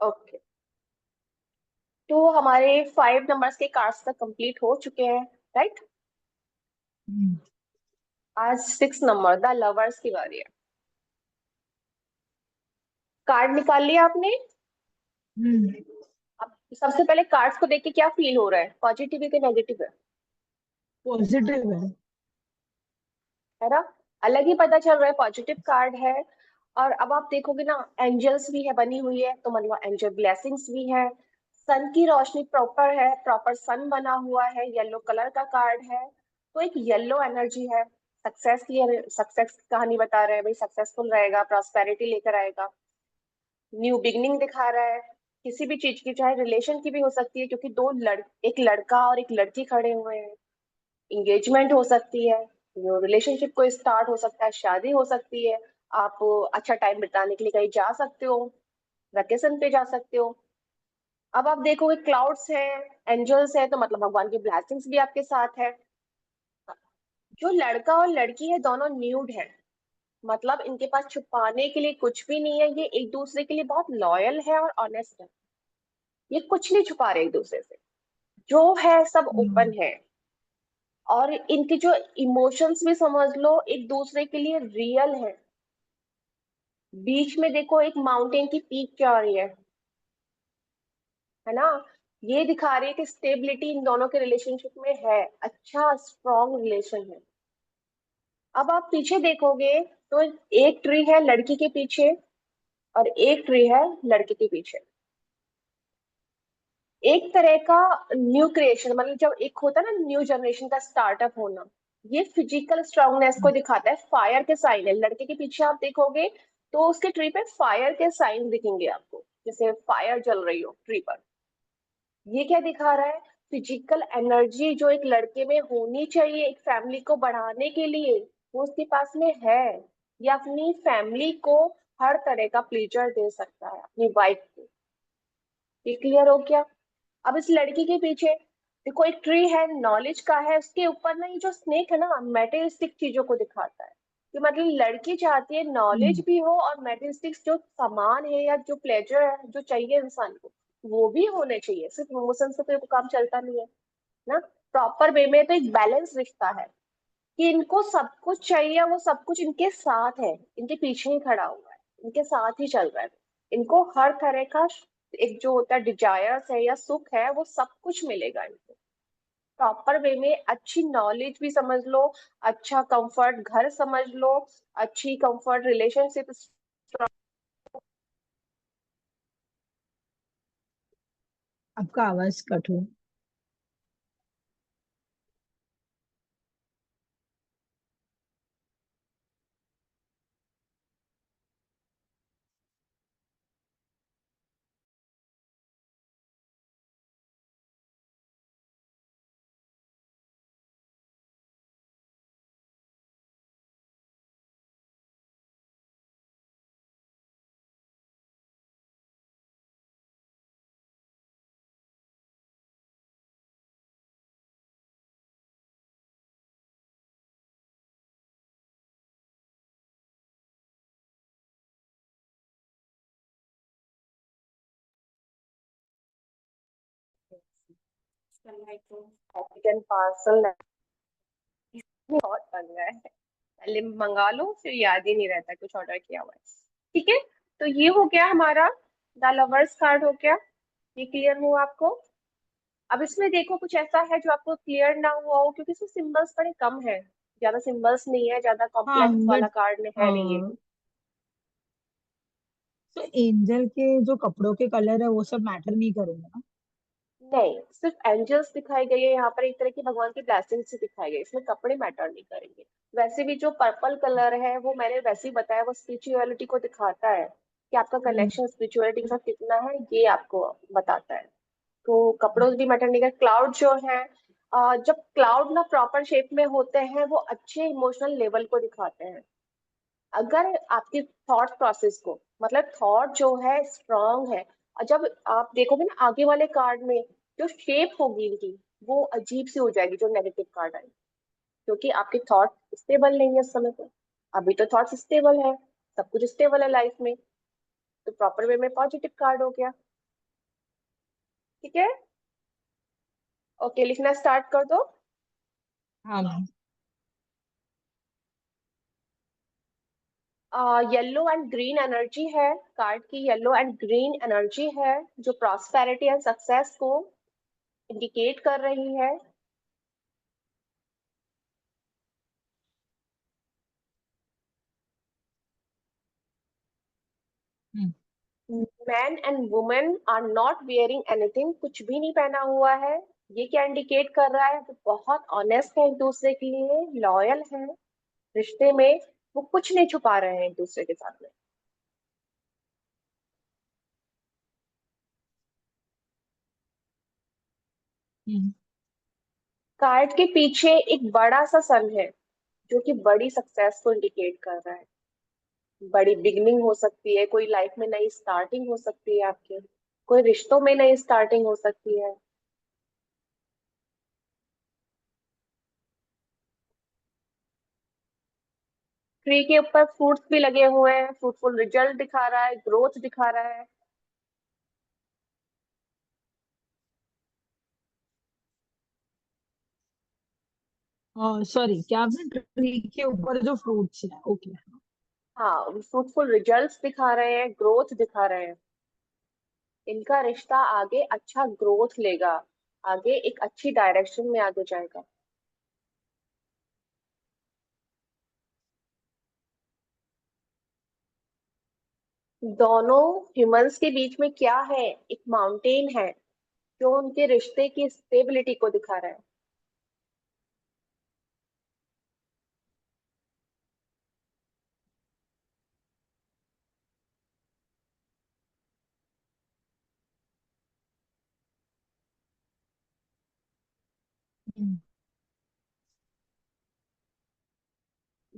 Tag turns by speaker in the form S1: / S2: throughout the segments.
S1: Okay, तो हमारे 5 numbers के कार्ड्स तक कंप्लीट हो चुके हैं, राइट।
S2: हम्म।
S1: आज 6 नंबर द लवर्स की बारी है। कार्ड निकाल लिया आपने।
S2: हम्म।
S1: अब सबसे पहले कार्ड्स को देख के क्या फील हो रहा है, पॉजिटिव है कि नेगेटिव
S2: पॉजिटिव है।
S1: है ना। अलग ही पता चल रहा है, पॉजिटिव कार्ड है। और अब आप देखोगे ना, एंजल्स भी है बनी हुई है, तो मतलब एंजल ब्लेसिंग्स भी है। सन की रोशनी प्रॉपर है, प्रॉपर सन बना हुआ है, येलो कलर का कार्ड है। तो एक येलो एनर्जी है। सक्सेस की, सक्सेस की कहानी बता रहे हैं भाई, सक्सेसफुल रहेगा, प्रॉस्पेरिटी लेकर आएगा। न्यू बिगनिंग दिखा रहा है। किसी भी चीज की, चाहे रिलेशन की भी हो सकती है, क्योंकि एक लड़का और एक लड़की खड़े हुए हैं। इंगेजमेंट हो सकती है, रिलेशनशिप को स्टार्ट हो सकता है, शादी हो सकती है। आप अच्छा टाइम बिताने के लिए कहीं जा सकते हो, वेकेशन पे जा सकते हो। अब आप देखोगे क्लाउड्स है, एंजल्स है, तो मतलब भगवान की ब्लेसिंग्स भी आपके साथ है। जो लड़का और लड़की है दोनों न्यूड है, मतलब इनके पास छुपाने के लिए कुछ भी नहीं है, ये एक दूसरे के लिए बहुत लॉयल है और ऑनेस्ट है। ये कुछ नहीं छुपा रहे एक दूसरे से, जो है सब
S2: हम्म।
S1: ओपन है। और इनके जो इमोशंस भी समझ लो एक दूसरे के लिए रियल है। बीच में देखो एक माउंटेन की पीक क्या आ रही है ना। ये दिखा रही है कि स्टेबिलिटी इन दोनों के रिलेशनशिप में है, अच्छा स्ट्रॉन्ग रिलेशन है। अब आप पीछे देखोगे तो एक ट्री है लड़की के पीछे, और एक ट्री है लड़के के पीछे। एक तरह का न्यू क्रिएशन, मतलब जब एक होता है ना न्यू जनरेशन का स्टार्टअप होना, ये फिजिकल स्ट्रांगनेस को दिखाता है। फायर के साइन है लड़के के पीछे, आप देखोगे तो उसके ट्री पे फायर के साइन दिखेंगे आपको, जैसे फायर जल रही हो ट्री पर। ये क्या दिखा रहा है, फिजिकल एनर्जी जो एक लड़के में होनी चाहिए एक फैमिली को बढ़ाने के लिए, वो उसके पास में है। ये अपनी फैमिली को हर तरह का प्लेजर दे सकता है अपनी वाइफ को। ये क्लियर हो गया। अब इस लड़की के पीछे देखो, एक ट्री है, नॉलेज का है, उसके ऊपर ना ये जो स्नेक है ना, मेटेरियलिस्टिक चीजों को दिखाता है। कि मतलब लड़की चाहती है नॉलेज
S2: हम्म।
S1: भी हो और मेटेरियलिस्टिक जो सामान है या जो प्लेजर है जो चाहिए इंसान को, वो भी होने चाहिए। सिर्फ इमोशन से तो काम चलता नहीं है ना। प्रॉपर वे में तो एक बैलेंस रिश्ता है, कि इनको सब कुछ चाहिए, वो सब कुछ इनके साथ है, इनके पीछे ही खड़ा हुआ है, इनके साथ ही चल रहा है। इनको हर तरह का एक जो होता है डिजायर्स है या सुख है, वो सब कुछ मिलेगा इनको। प्रॉपर वे में अच्छी नॉलेज भी समझ लो, अच्छा कंफर्ट घर समझ लो, अच्छी कंफर्ट रिलेशनशिप।
S2: आपका आवाज कट हुआ।
S1: पार्सल बहुत बन रहा है, पहले मंगा लो फिर याद ही नहीं रहता कुछ ऑर्डर किया हुआ है। ठीक है, तो ये हो गया हमारा, द लवर्स कार्ड हो गया। ये क्लियर हुआ आपको। अब इसमें देखो कुछ ऐसा है जो आपको क्लियर ना हुआ हो, क्योंकि इसमें सिंबल्स बड़े कम है, ज्यादा सिंबल्स नहीं है, ज्यादा
S2: हाँ
S1: कॉम्प्लेक्स वाला
S2: बट
S1: कार्ड है नहीं ये।
S2: तो एंजल के जो कपड़ों के कलर है वो सब मैटर नहीं करेंगे ना।
S1: नहीं, सिर्फ एंजल्स दिखाई गई है यहाँ पर, एक तरह की भगवान की ब्लेसिंग से दिखाई गई, इसमें कपड़े मैटर नहीं करेंगे। वैसे भी जो पर्पल कलर है वो मैंने वैसे ही बताया, वो स्पिरिचुअलिटी को दिखाता है, कि आपका
S2: हम्म।
S1: कनेक्शन स्पिरिचुअलिटी के साथ कितना है, ये आपको बताता है। तो कपड़ों भी मैटर नहीं कर। क्लाउड जो है, जब क्लाउड ना प्रॉपर शेप में होते हैं, वो अच्छे इमोशनल लेवल को दिखाते हैं। अगर आपकी थॉट प्रोसेस को, मतलब थॉट जो है स्ट्रांग है, और जब आप देखोगे ना आगे वाले कार्ड में जो शेप होगी इनकी, वो अजीब सी हो जाएगी जो नेगेटिव कार्ड आएगी, क्योंकि आपके थॉट स्टेबल नहीं है इस समय पे। अभी तो थॉट्स स्टेबल है, सब कुछ स्टेबल है लाइफ में, तो प्रॉपर वे में पॉजिटिव कार्ड हो गया। ठीक है। ओके, लिखना स्टार्ट कर दो।
S2: हाँ ma'am.
S1: Yellow and green energy है, कार्ड की येलो एंड ग्रीन एनर्जी है, जो प्रॉस्पेरिटी एंड सक्सेस को इंडिकेट कर रही है।
S2: Hmm.
S1: Man and women are not wearing anything, कुछ भी नहीं पहना हुआ है। ये क्या इंडिकेट कर रहा है? वो बहुत ऑनेस्ट है एक दूसरे के लिए, लॉयल है रिश्ते में। वो कुछ नहीं छुपा रहे हैं एक दूसरे के साथ में।
S2: हम्म।
S1: कार्ड के पीछे एक बड़ा सा सन है, जो कि बड़ी सक्सेस को इंडिकेट कर रहा है। बड़ी बिगनिंग हो सकती है, कोई लाइफ में नई स्टार्टिंग हो सकती है आपके, कोई रिश्तों में नई स्टार्टिंग हो सकती है। ट्री के ऊपर फ्रूट्स भी लगे हुए हैं, फ्रूटफुल रिजल्ट दिखा रहा है, ग्रोथ दिखा रहा है।
S2: सॉरी, क्या आपने ट्री के ऊपर जो फ्रूट्स है? ओके।
S1: हाँ, फ्रूटफुल रिजल्ट्स दिखा रहे हैं, ग्रोथ दिखा रहे हैं। इनका रिश्ता आगे अच्छा ग्रोथ लेगा, आगे एक अच्छी डायरेक्शन में आगे जाएगा। दोनों ह्यूमंस के बीच में क्या है? एक माउंटेन है, जो उनके रिश्ते की स्टेबिलिटी को दिखा रहा है।
S2: हम्म।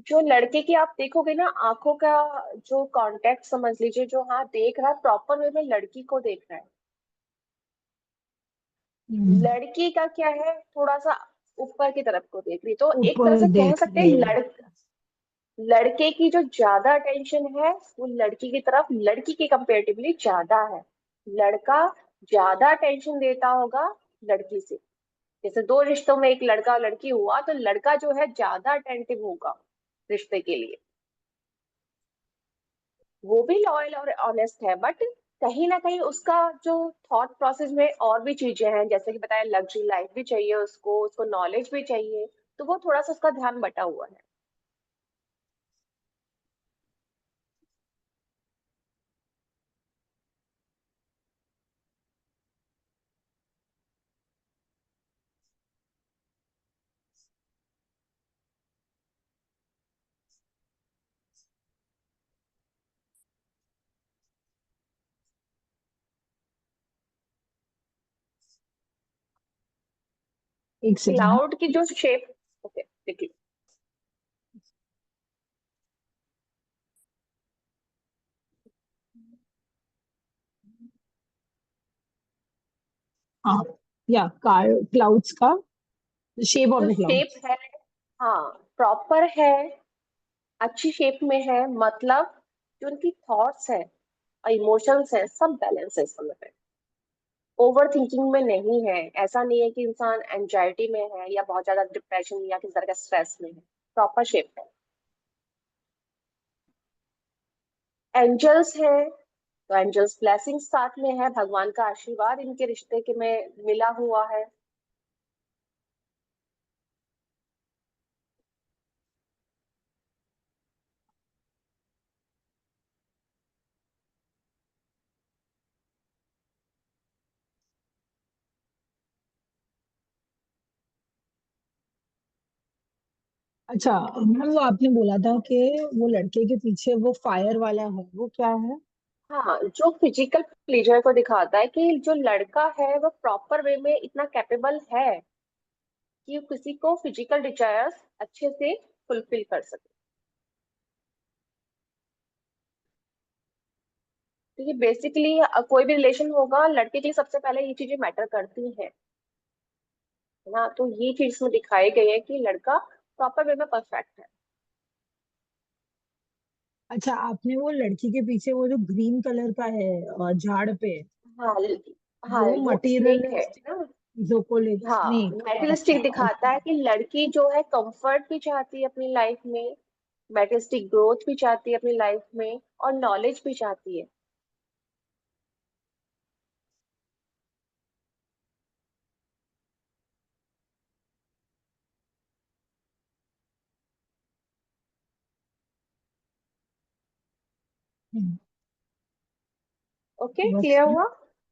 S1: जो लड़के की आप देखोगे ना, आंखों का जो कांटेक्ट समझ लीजिए, जो हाँ देख रहा है, प्रॉपर वे में लड़की को देख रहा है।
S2: हम्म।
S1: लड़की का क्या है, थोड़ा सा ऊपर की तरफ को देख रही, तो एक तरह
S2: ऊपर
S1: से कह
S2: देख
S1: सकते हैं
S2: रही है।
S1: लड़के की जो ज्यादा अटेंशन है वो लड़की की तरफ, लड़की की कंपेरेटिवली ज्यादा है। लड़का ज्यादा अटेंशन देता होगा लड़की से। जैसे दो रिश्तों में एक लड़का और लड़की हुआ, तो लड़का जो है ज्यादा अटेंटिव होगा रिश्ते के लिए। वो भी लॉयल और ऑनेस्ट है, बट कहीं ना कहीं उसका जो थॉट प्रोसेस में और भी चीजें हैं, जैसे कि बताया, लग्जरी लाइफ भी चाहिए उसको, उसको नॉलेज भी चाहिए। तो वो थोड़ा सा उसका ध्यान बटा हुआ है।
S2: एक सेकेंड।
S1: क्लाउड की जो शेप, ओके देखिए।
S2: हाँ, या क्लाउड्स का शेप ऑफ
S1: जो
S2: द
S1: शेप
S2: क्लाउड्स।
S1: है, हाँ प्रॉपर है, अच्छी शेप में है, मतलब जो उनकी थॉट्स है और इमोशंस है, सब बैलेंस है इस समय पे। ओवर थिंकिंग में नहीं है। ऐसा नहीं है कि इंसान एंजाइटी में है या बहुत ज्यादा डिप्रेशन या किसी तरह का स्ट्रेस में है। प्रॉपर शेप है। एंजल्स हैं, तो एंजल्स ब्लेसिंग साथ में है, भगवान का आशीर्वाद इनके रिश्ते के में मिला हुआ है।
S2: अच्छा मैम, वो आपने बोला था कि वो लड़के के पीछे वो फायर वाला है, वो क्या है?
S1: हाँ, जो फिजिकल प्लेजर को दिखाता है कि जो लड़का है वो प्रॉपर वे में इतना कैपेबल है कि वो किसी को फिजिकल डिजायर्स अच्छे से फुलफिल कर सके। क्योंकि बेसिकली कोई भी रिलेशन होगा, लड़के के लिए सबसे पहले ये चीजें मैटर करती हैं, है ना। तो ये चीज इसमें दिखाई गई है कि लड़का प्रॉपर वे में परफेक्ट है।
S2: अच्छा, आपने वो लड़की के पीछे वो जो ग्रीन कलर का है झाड़ पे,
S1: हाँ, हाँ
S2: वो
S1: वो स्टिक है
S2: मटेरियलिस्ट
S1: ना।
S2: जोकोलिक
S1: हाँ
S2: स्नेक।
S1: मेटलिस्टिक
S2: अच्छा
S1: दिखाता
S2: ओके।
S1: है कि लड़की जो है कंफर्ट भी चाहती है अपनी लाइफ में, मेटलिस्टिक ग्रोथ भी चाहती है अपनी लाइफ में, और नॉलेज भी चाहती है।
S2: हम्म,
S1: ओके
S2: बस
S1: क्लियर हुआ।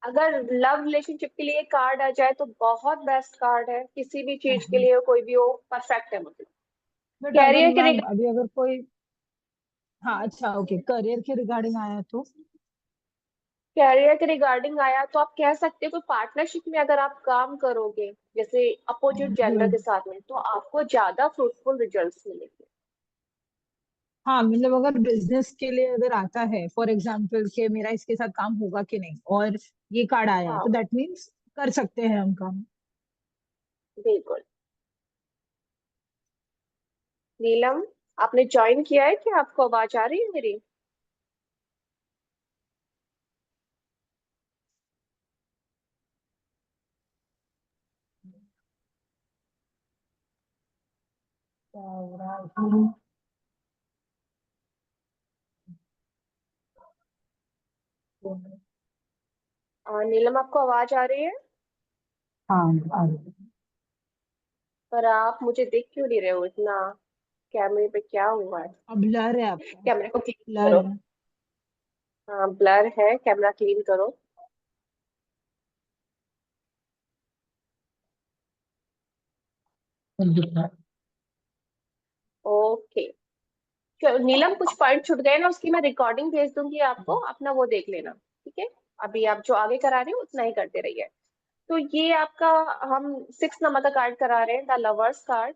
S1: अगर लव रिलेशनशिप के लिए कार्ड आ जाए तो बहुत बेस्ट कार्ड है, किसी भी चीज के लिए कोई भी हो परफेक्ट है मतलब।
S2: बट अगर
S1: कैरियर के
S2: मैम
S1: रिगार्डिंग,
S2: अभी अगर कोई, हाँ अच्छा ओके, करियर के रिगार्डिंग आया तो।
S1: कैरियर के रिगार्डिंग आया तो आप कह सकते हो कि पार्टनरशिप में अगर आप काम करोगे जैसे अपोजिट जेंडर
S2: हम्म,
S1: के साथ में, तो आपको ज्यादा फ्रूटफुल रिजल्ट्स मिलेंगे।
S2: हाँ मतलब अगर बिजनेस के लिए अगर आता है फॉर एग्जाम्पल कि मेरा इसके साथ काम होगा कि नहीं, और ये कार्ड आया है तो
S1: हाँ
S2: दैट मीन्स कर सकते हैं हम काम।
S1: बिल्कुल। नीलम, आपने ज्वाइन किया है क्या? आपको आवाज आ रही है मेरी? नीलम आपको आवाज आ रही है?
S2: हाँ
S1: पर आप मुझे देख क्यों नहीं रहे हो इतना? कैमरे पे क्या हुआ है?
S2: अब ब्लर है आपका,
S1: कैमरे को क्लीन
S2: ब्लर
S1: करो।
S2: है।
S1: हाँ ब्लर है, कैमरा क्लीन करो। ओके। चलो नीलम, कुछ पॉइंट छूट गए ना, उसकी मैं रिकॉर्डिंग भेज दूंगी आपको, अपना वो देख लेना। ठीक है, अभी आप जो आगे करा रहे हो उतना ही करते रहिए। तो ये आपका, हम 6 नंबर का कार्ड करा रहे हैं, द लवर्स कार्ड।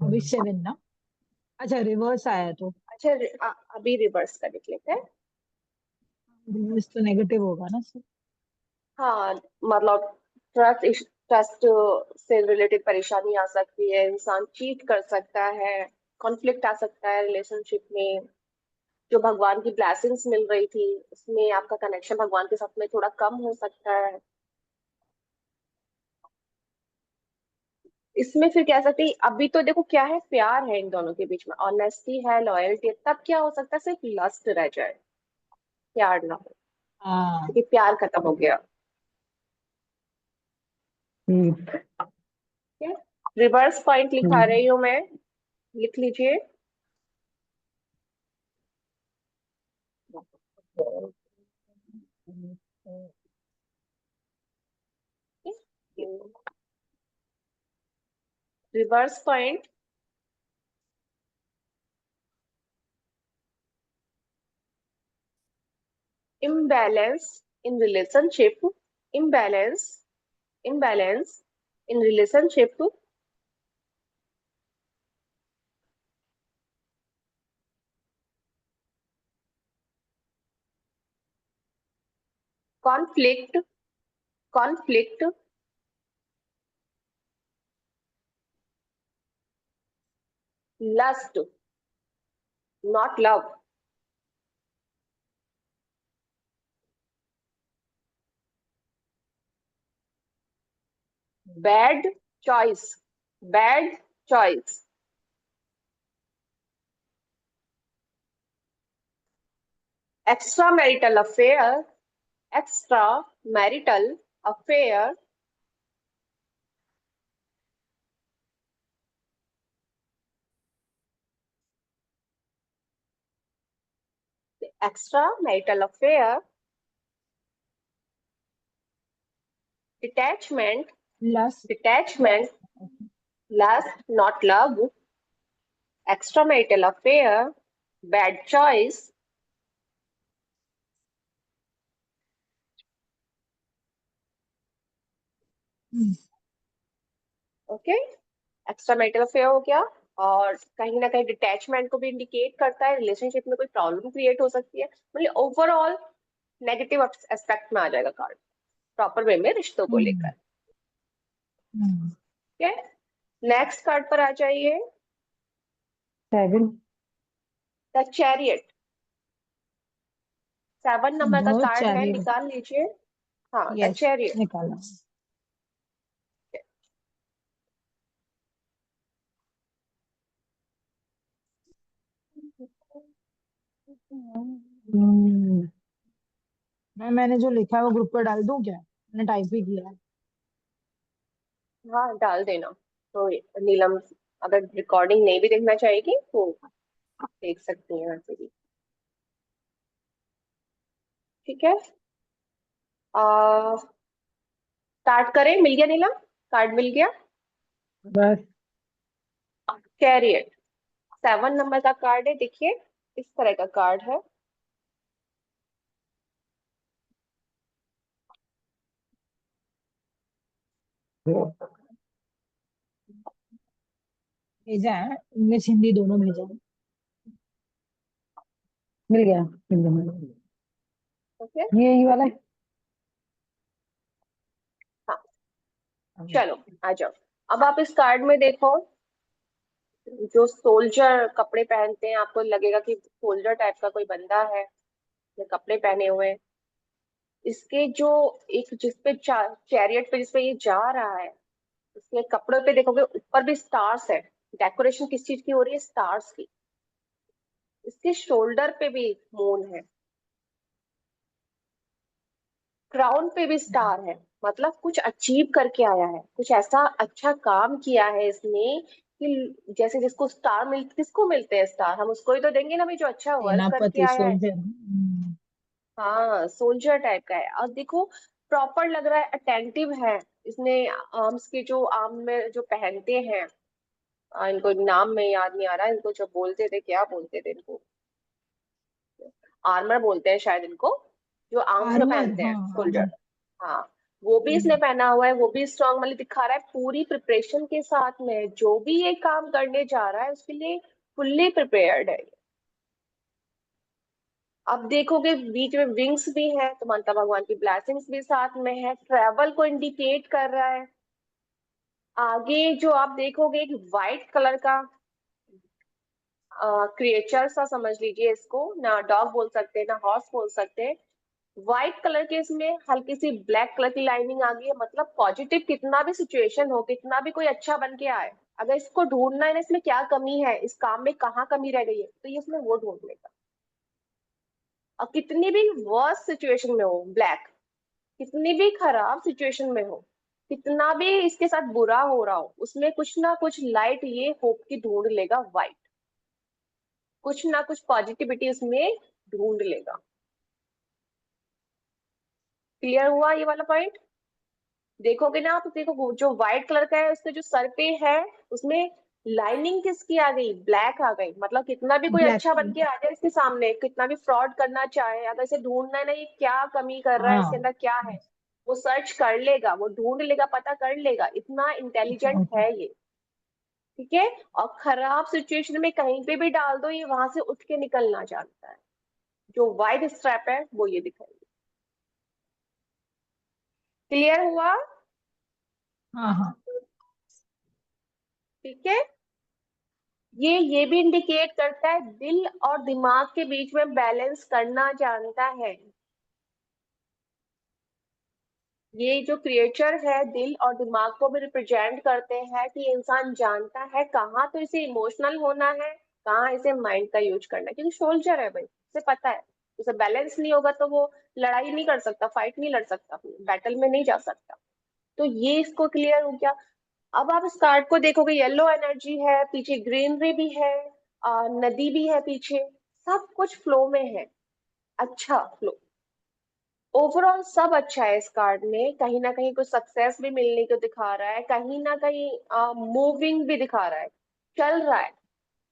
S2: अभी 7 ना, अच्छा रिवर्स आया तो।
S1: अच्छा अभी रिवर्स कर देख लेते हैं।
S2: रिवर्स तो नेगेटिव होगा ना सर।
S1: हाँ मतलब ट्रस्ट, ट्रस्ट से रिलेटेड परेशानी आ सकती है, इंसान चीट कर सकता है, कॉन्फ्लिक्ट आ सकता है रिलेशनशिप में। जो भगवान की ब्लेसिंग्स मिल रही थी उसमें आपका कनेक्शन भगवान के साथ में थोड़ा कम हो सकता है। इसमें फिर कह सकते हैं अभी तो देखो क्या है, प्यार है इन दोनों के बीच में, ऑनेस्टी है, लॉयल्टी है, तब क्या हो सकता है सिर्फ लस्ट रह जाए, प्यार ना हो,
S2: हाँ
S1: क्योंकि प्यार खत्म हो गया।
S2: ठीक।
S1: ठीक है, रिवर्स पॉइंट लिखा
S2: हम्म,
S1: रही हूँ मैं, लिख लीजिए। Reverse point, imbalance in relationship, imbalance, imbalance in relationship, conflict, conflict, lust, not love, bad choice, bad choice, extramarital affair, extramarital affair, extramarital affair, detachment,
S2: last.
S1: detachment, lust, not love, extramarital affair, bad choice. Okay, extra marital affair हो गया। और कहीं ना कहीं detachment को भी indicate करता है, रिलेशनशिप में कोई प्रॉब्लम क्रिएट हो सकती है, मतलब ओवरऑल नेगेटिव एस्पेक्ट में आ जाएगा कार्ड, प्रॉपर वे में रिश्तों को लेकर।
S2: हम्म हम्म।
S1: ठीक है, नेक्स्ट कार्ड पर आ जाइए।
S2: 7।
S1: द चैरियट, 7 नंबर का
S2: दो
S1: कार्ड है,
S2: चैरियट।
S1: निकाल लीजिए। हाँ, द
S2: यस,
S1: चैरियट।
S2: निकाला। हम्म, मैंने जो लिखा है वो ग्रुप पर डाल दूं क्या? मैंने टाइप भी किया है।
S1: हाँ, डाल देना। तो नीलम अगर रिकॉर्डिंग नहीं भी देखना चाहेगी तो देख सकती हैं वैसे भी। ठीक है। स्टार्ट करें, मिल गया नीलम? कार्ड मिल गया।
S2: बस।
S1: कैरियर 7 नंबर का कार्ड है, देखिए इस तरह का कार्ड है।
S2: भेजा है, इंग्लिश हिंदी दोनों भेजा है। मिल गया, मिल गया, मिल गया।
S1: ओके।
S2: ये वाला है।
S1: हाँ, चलो आ जाओ। अब आप इस कार्ड में देखो, जो सोल्जर कपड़े पहनते हैं, आपको लगेगा कि सोल्जर टाइप का कोई बंदा है, ये कपड़े पहने हुए। इसके जो एक जिसपे चैरियट पे जिसपे ये जा रहा है, उसके कपड़ों पे देखोगे ऊपर भी स्टार्स है। डेकोरेशन किस चीज की हो रही है? स्टार्स की। इसके शोल्डर पे भी मून है, क्राउन पे भी स्टार है। मतलब कुछ अचीव करके आया है, कुछ ऐसा अच्छा काम किया है इसने कि जैसे जिसको स्टार किसको मिलते हैं स्टार? हम उसको ही तो देंगे ना भाई, जो अच्छा वर्क करके
S2: सेनापति
S1: आया है।
S2: सोल्जर।
S1: हाँ, सोल्जर टाइप का है। और देखो प्रॉपर लग रहा है, अटेंटिव है। इसने आर्म्स के जो आर्म में जो पहनते हैं, इनको नाम में याद नहीं आ रहा है, इनको जो बोलते थे, क्या बोलते थे इनको? आर्मर बोलते हैं शायद इनको, जो आर्म्स में
S2: आर्मर,
S1: पहनते हैं
S2: हाँ
S1: सोल्जर।
S2: हाँ।
S1: हाँ, वो भी इसने
S2: हम्म,
S1: पहना हुआ है। वो भी स्ट्रांग मतलब दिखा रहा है, पूरी प्रिपरेशन के साथ में जो भी ये काम करने जा रहा है उसके लिए फुल्ली प्रिपेयर्ड है। अब देखोगे बीच में विंग्स भी है, तो माता भगवान की ब्लेसिंग्स भी साथ में है, ट्रेवल को इंडिकेट कर रहा है। आगे जो आप देखोगे एक वाइट कलर का क्रिएचर सा समझ लीजिए इसको, ना डॉग बोल सकते हैं ना हॉर्स बोल सकते हैं। व्हाइट कलर के इसमें हल्की सी ब्लैक कलर की लाइनिंग आ गई है। मतलब पॉजिटिव कितना भी सिचुएशन हो, कितना भी कोई अच्छा बन के आए, अगर इसको ढूंढना है ना इसमें क्या कमी है, इस काम में कहाँ कमी रह गई है, तो ये इसमें वो ढूंढ लेगा। और कितनी भी वर्स्ट सिचुएशन में हो ब्लैक, कितनी भी खराब सिचुएशन में हो, कितना भी इसके साथ बुरा हो रहा हो, उसमें कुछ ना कुछ लाइट ये होप की ढूंढ लेगा व्हाइट। कुछ ना कुछ पॉजिटिविटी उसमें ढूंढ लेगा। क्लियर हुआ ये वाला पॉइंट? देखोगे ना आप, देखो वो जो व्हाइट कलर का है उसके जो सर पे है, उसमें लाइनिंग किसकी आ गई? ब्लैक आ गई। मतलब कितना भी कोई
S2: ब्लैक।
S1: अच्छा बन के आ जाए इसके सामने, कितना भी फ्रॉड करना चाहे, अगर इसे ढूंढना है ना ये क्या कमी कर रहा है, इसके
S2: हाँ।
S1: अंदर क्या है, वो सर्च कर लेगा, वो ढूंढ लेगा, पता कर लेगा। इतना इंटेलिजेंट
S2: ओके।
S1: है ये। ठीक है। और खराब सिचुएशन में कहीं पे भी डाल दो, ये वहां से उठ के निकलना जानता है। जो वाइट स्ट्रैप है वो ये दिखाएगी। क्लियर हुआ?
S2: हाँ हाँ।
S1: ठीक है। ये भी इंडिकेट करता है दिल और दिमाग के बीच में बैलेंस करना जानता है। ये जो क्रिएचर है दिल और दिमाग को भी रिप्रेजेंट करते हैं कि इंसान जानता है कहाँ तो इसे इमोशनल होना है, कहाँ इसे माइंड का यूज करना है। क्योंकि सोल्जर है भाई, उसे पता है उसे बैलेंस नहीं होगा तो वो लड़ाई नहीं कर सकता, फाइट नहीं लड़ सकता, बैटल में नहीं जा सकता। तो ये इसको क्लियर हो गया। अब आप इस कार्ड को देखोगे, येलो एनर्जी है, पीछे ग्रीनरी भी है, नदी भी है पीछे, सब कुछ फ्लो में है। अच्छा फ्लो, ओवरऑल सब अच्छा है इस कार्ड में। कहीं ना कहीं कुछ सक्सेस भी मिलने को दिखा रहा है, कहीं ना कहीं मूविंग भी दिखा रहा है, चल रहा है,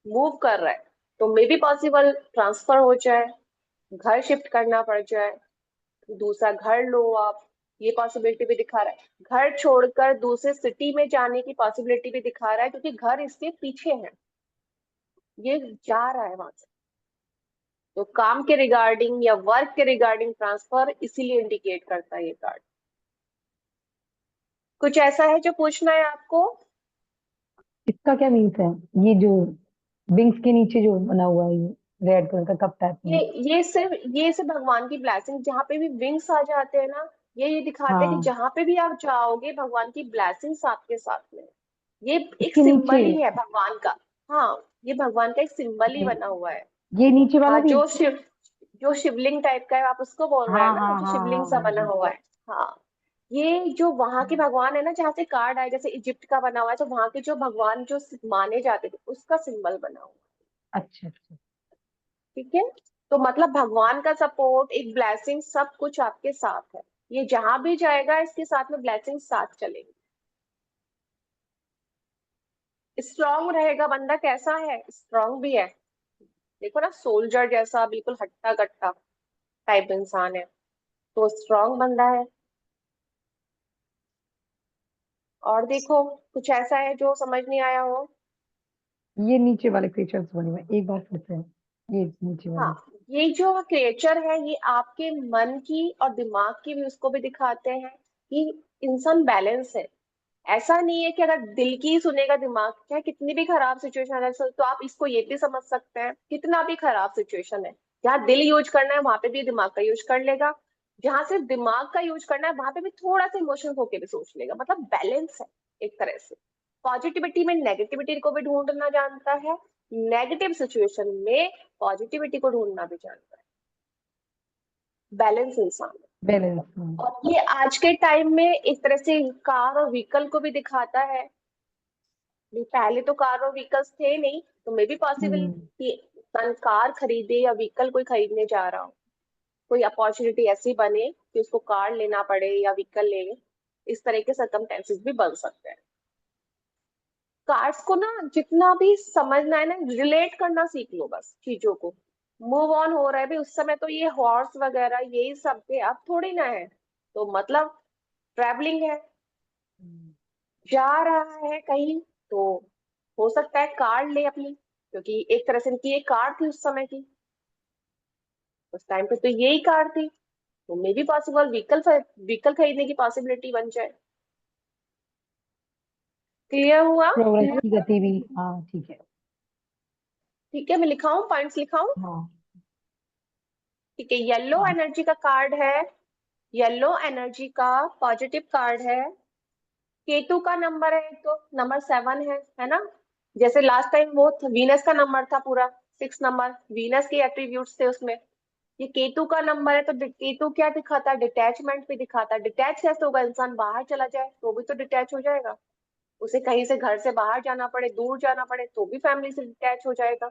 S1: मूव कर रहा है। तो मे बी पॉसिबल ट्रांसफर हो जाए, घर शिफ्ट करना पड़ जाए, दूसरा घर लो आप, ये पॉसिबिलिटी भी दिखा रहा है। घर छोड़कर दूसरे सिटी में जाने की पॉसिबिलिटी भी दिखा रहा है, क्योंकि घर इसके पीछे है, ये जा रहा है वहां से। तो काम के रिगार्डिंग या वर्क के रिगार्डिंग ट्रांसफर इसीलिए इंडिकेट करता है ये कार्ड। कुछ ऐसा है जो पूछना है आपको?
S2: इसका क्या मीन्स है? ये जो विंग्स के नीचे जो बना हुआ है ये
S3: रेड कलर का कब टाइप में?
S1: ये सिर्फ भगवान की ब्लेसिंग, जहाँ पे भी विंग्स आ जाते हैं ना, ये दिखाते हैं कि
S3: हाँ,
S1: जहाँ पे भी आप जाओगे भगवान की ब्लेसिंग्स आपके साथ में है। ये एक
S3: इसके नीचे?
S1: सिंबल ही है भगवान का। हाँ, ये भगवान का एक सिंबल ही
S3: ये
S1: बना हुआ है।
S3: ये नीचे वाला
S1: हाँ,
S3: भी?
S1: जो शिवलिंग टाइप का है, आप उसको बोल रहे हैं
S3: हाँ
S1: ना,
S3: हाँ
S1: जो
S3: हाँ
S1: शिवलिंग
S3: हाँ
S1: सा
S3: हाँ
S1: बना
S3: हाँ।
S1: हुआ है। हाँ, ये जो वहां के
S3: हाँ।
S1: भगवान है ना, जहाँ से कार्ड आए, जैसे इजिप्ट का बना हुआ है, तो वहां के जो भगवान जो माने जाते थे उसका सिंबल बना हुआ है।
S3: अच्छा अच्छा।
S1: ठीक है, तो मतलब भगवान का सपोर्ट, एक ब्लेसिंग, सब कुछ आपके साथ है। ये जहां भी जाएगा इसके साथ में ब्लेसिंग साथ चलेगी। स्ट्रांग रहेगा बंदा, कैसा है, स्ट्रांग भी है। देखो ना, सोल्जर जैसा बिल्कुल हट्टा कट्टा टाइप इंसान है, तो स्ट्रांग बंदा है। और देखो, कुछ ऐसा है जो समझ नहीं आया हो?
S3: ये नीचे वाले फीचर्स बने हुए हैं, एक बार फिर से। ये नीचे
S1: हाँ,
S3: वाले।
S1: ये जो क्रिएचर है, ये आपके मन की और दिमाग की भी, उसको भी दिखाते हैं कि इंसान बैलेंस है। ऐसा नहीं है कि अगर दिल की ही सुनेगा दिमाग, चाहे कितनी भी खराब सिचुएशन है, तो आप इसको ये भी समझ सकते हैं, कितना भी खराब सिचुएशन है, जहाँ दिल यूज करना है वहां पे भी दिमाग का यूज कर लेगा, जहां सिर्फ दिमाग का यूज करना है वहां पे भी थोड़ा सा इमोशंस होके भी सोच लेगा। मतलब बैलेंस है एक तरह से। पॉजिटिविटी में नेगेटिविटी को भी ढूंढना जानता है, नेगेटिव सिचुएशन में पॉजिटिविटी को ढूंढना भी जानता है। बैलेंस इंसान है।
S3: बैलेंस।
S1: और ये आज के टाइम में एक तरह से कार और व्हीकल को भी दिखाता है। नहीं, पहले तो कार और व्हीकल्स थे नहीं, तो मे भी पॉसिबल
S3: हम्म।
S1: कि इंसान कार खरीदे या व्हीकल कोई खरीदने जा रहा हो, कोई अपॉर्चुनिटी ऐसी बने कि उसको कार लेना पड़े या व्हीकल ले। इस तरह के सर्कमस्टेंसेस भी बन सकते हैं। कार्ड्स को ना जितना भी समझना है ना, रिलेट करना सीख लो बस चीजों को। मूव ऑन हो रहा है भी, उस समय तो ये हॉर्स वगैरह यही सब थे, अब थोड़ी ना है। तो मतलब ट्रैवलिंग है, जा रहा है कहीं, तो हो सकता है कार ले अपनी, क्योंकि एक तरह से इनकी ये कार थी उस समय की, उस टाइम पे तो यही कार थी। तो may be possible vehicle vehicle खरीदने की पॉसिबिलिटी बन जाए। क्लियर हुआ?
S3: प्रोग्रेस की गति भी, हाँ ठीक है।
S1: ठीक है, मैं लिखाऊं, पॉइंट्स लिखाऊं?
S3: हाँ
S1: ठीक है, येलो
S3: हाँ।
S1: एनर्जी का कार्ड है, येलो एनर्जी का पॉजिटिव कार्ड है। केतु का नंबर है तो नंबर 7 है ना? जैसे लास्ट टाइम वो वीनस का नंबर था पूरा, 6 नंबर, वीनस के एट्रीब्यूट्स थे उसमें। ये केतु का नंबर है, तो केतु क्या दिखाता है, डिटैचमेंट भी दिखाता है। डिटैच कैसे होगा, इंसान बाहर चला जाए तो भी तो डिटैच हो जाएगा। उसे कहीं से घर से बाहर जाना पड़े, दूर जाना पड़े, तो भी फैमिली से डिटैच हो जाएगा।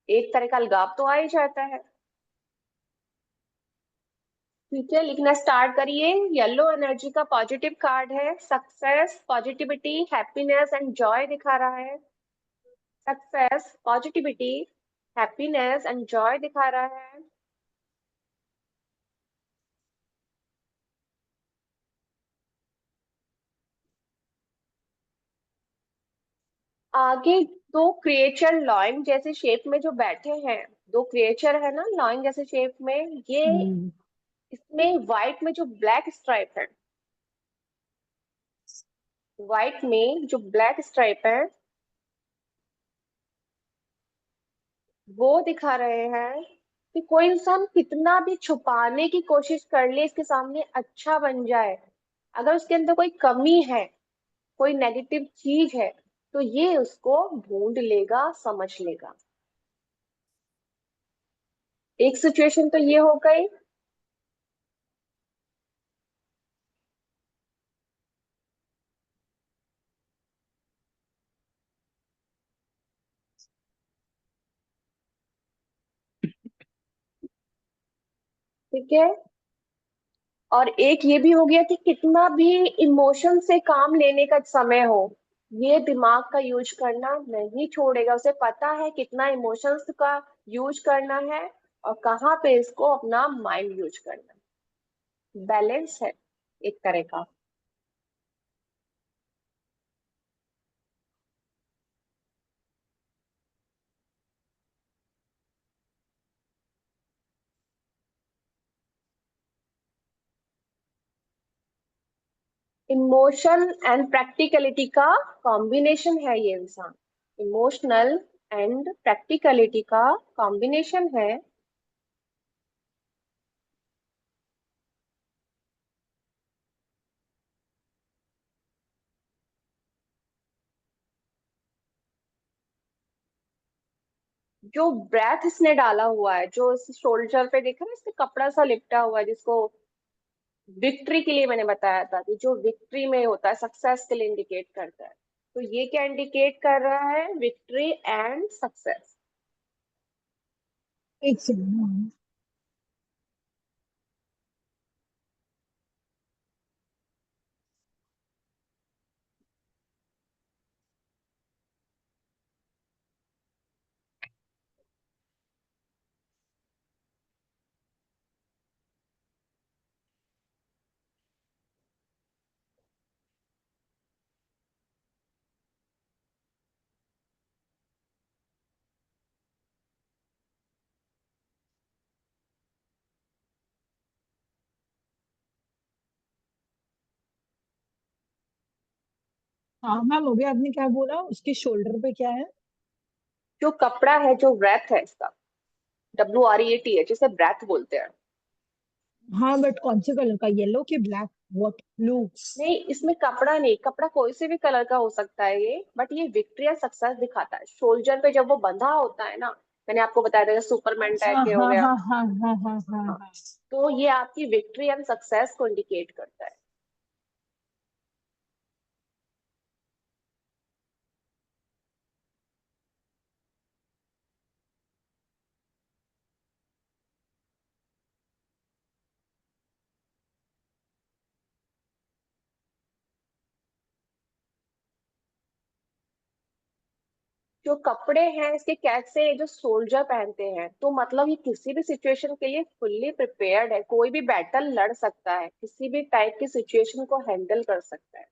S1: एक तरह का अलगाव तो आ ही जाता है। ठीक है, लिखना स्टार्ट करिए। येलो एनर्जी का पॉजिटिव कार्ड है, success, positivity, happiness and Joy दिखा रहा है। Success, positivity, happiness and Joy दिखा रहा है। आगे दो क्रिएचर लॉइन जैसे शेप में जो बैठे हैं, दो क्रिएचर है ना लॉइन जैसे शेप में, ये
S3: हम्म।
S1: इसमें व्हाइट में जो ब्लैक स्ट्राइप है, व्हाइट में जो ब्लैक स्ट्राइप है, वो दिखा रहे हैं कि कोई इंसान कितना भी छुपाने की कोशिश कर ले इसके सामने, अच्छा बन जाए, अगर उसके अंदर कोई कमी है, कोई नेगेटिव चीज है, तो ये उसको ढूंढ लेगा, समझ लेगा। एक सिचुएशन तो ये हो गई। ठीक है, और एक ये भी हो गया कि कितना भी इमोशन से काम लेने का समय हो, ये दिमाग का यूज करना नहीं छोड़ेगा। उसे पता है कितना इमोशंस का यूज करना है और कहाँ पे इसको अपना माइंड यूज करना है। बैलेंस है एक तरह का। इमोशन एंड प्रैक्टिकलिटी का कॉम्बिनेशन है ये इंसान। इमोशनल एंड प्रैक्टिकलिटी का कॉम्बिनेशन है। जो ब्रेथ इसने डाला हुआ है, जो इस शोल्डर पे देखा ना, इसने कपड़ा सा लिपटा हुआ है, जिसको विक्ट्री के लिए मैंने बताया था कि जो विक्ट्री में होता है, सक्सेस के लिए इंडिकेट करता है। तो ये क्या इंडिकेट कर रहा है? Victory and success.
S2: एक सेकंड। हाँ मैम, अभी आपने क्या बोला, उसके शोल्डर पे क्या है?
S1: जो कपड़ा है, जो ब्रेथ है इसका, WREAT है, जिसे ब्रेथ बोलते हैं।
S2: हाँ बट कौन से कलर का, येलो के ब्लैक, व्हाट, ब्लू?
S1: नहीं, इसमें कपड़ा नहीं, कपड़ा कोई से भी कलर का हो सकता है ये, बट ये विक्ट्री या सक्सेस दिखाता है। शोल्डर पे जब वो बंधा होता है ना, मैंने आपको बताया था, सुपरमैन
S2: अच्छा,
S1: टाइप के हो
S2: हाँ
S1: गया।
S2: हाँ हाँ हाँ हाँ हाँ
S1: हाँ,
S2: हाँ।
S1: तो ये आपकी विक्ट्री एंड सक्सेस को इंडिकेट करता है। जो कपड़े हैं इसके कैसे जो सोल्जर पहनते हैं, तो मतलब ये किसी भी सिचुएशन के लिए फुल्ली प्रिपेयर्ड है, कोई भी बैटल लड़ सकता है, किसी भी टाइप की सिचुएशन को हैंडल कर सकता है।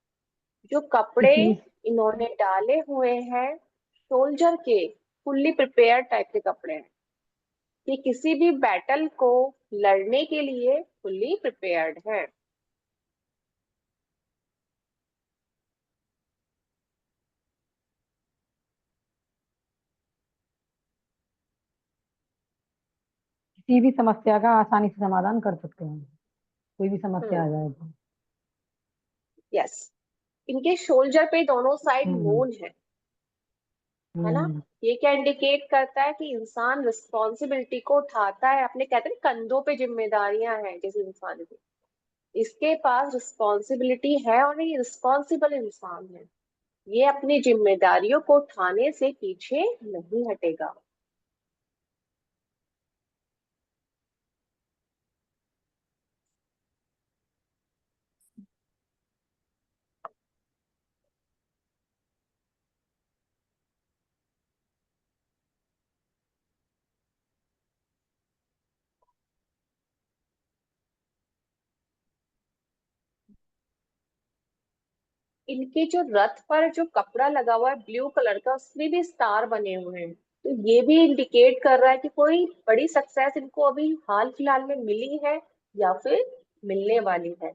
S1: जो कपड़े
S3: किसी भी
S1: इन्होंने डाले हुए हैं सोल्जर के, फुल्ली प्रिपेयर्ड टाइप के कपड़े हैं, ये किसी भी बैटल को लड़ने के लिए फुल्ली प्रिपेयर्ड है।
S3: किसी भी समस्या का आसानी से समाधान कर सकते हैं, कोई भी समस्या
S1: हम्म।
S3: आ जाए तो।
S1: यस, इनके शोल्जर पे दोनों साइड
S3: हम्म।
S1: मून है ना।
S3: हम्म।
S1: ये क्या इंडिकेट करता है? कि इंसान रिस्पॉन्सिबिलिटी को उठाता है, अपने कहते हैं कंधों पे जिम्मेदारियां हैं जैसे इंसान की, इसके पास रिस्पॉन्सिबिलिटी है और ये रिस्पॉन्सिबल इंसान है। ये अपनी जिम्मेदारियों को उठाने से पीछे नहीं हटेगा। इनके जो रथ पर जो कपड़ा लगा हुआ है ब्लू कलर का, उसमें भी स्टार बने हुए हैं, तो ये भी इंडिकेट कर रहा है कि कोई बड़ी सक्सेस इनको अभी हाल फिलहाल में मिली है या फिर मिलने वाली है।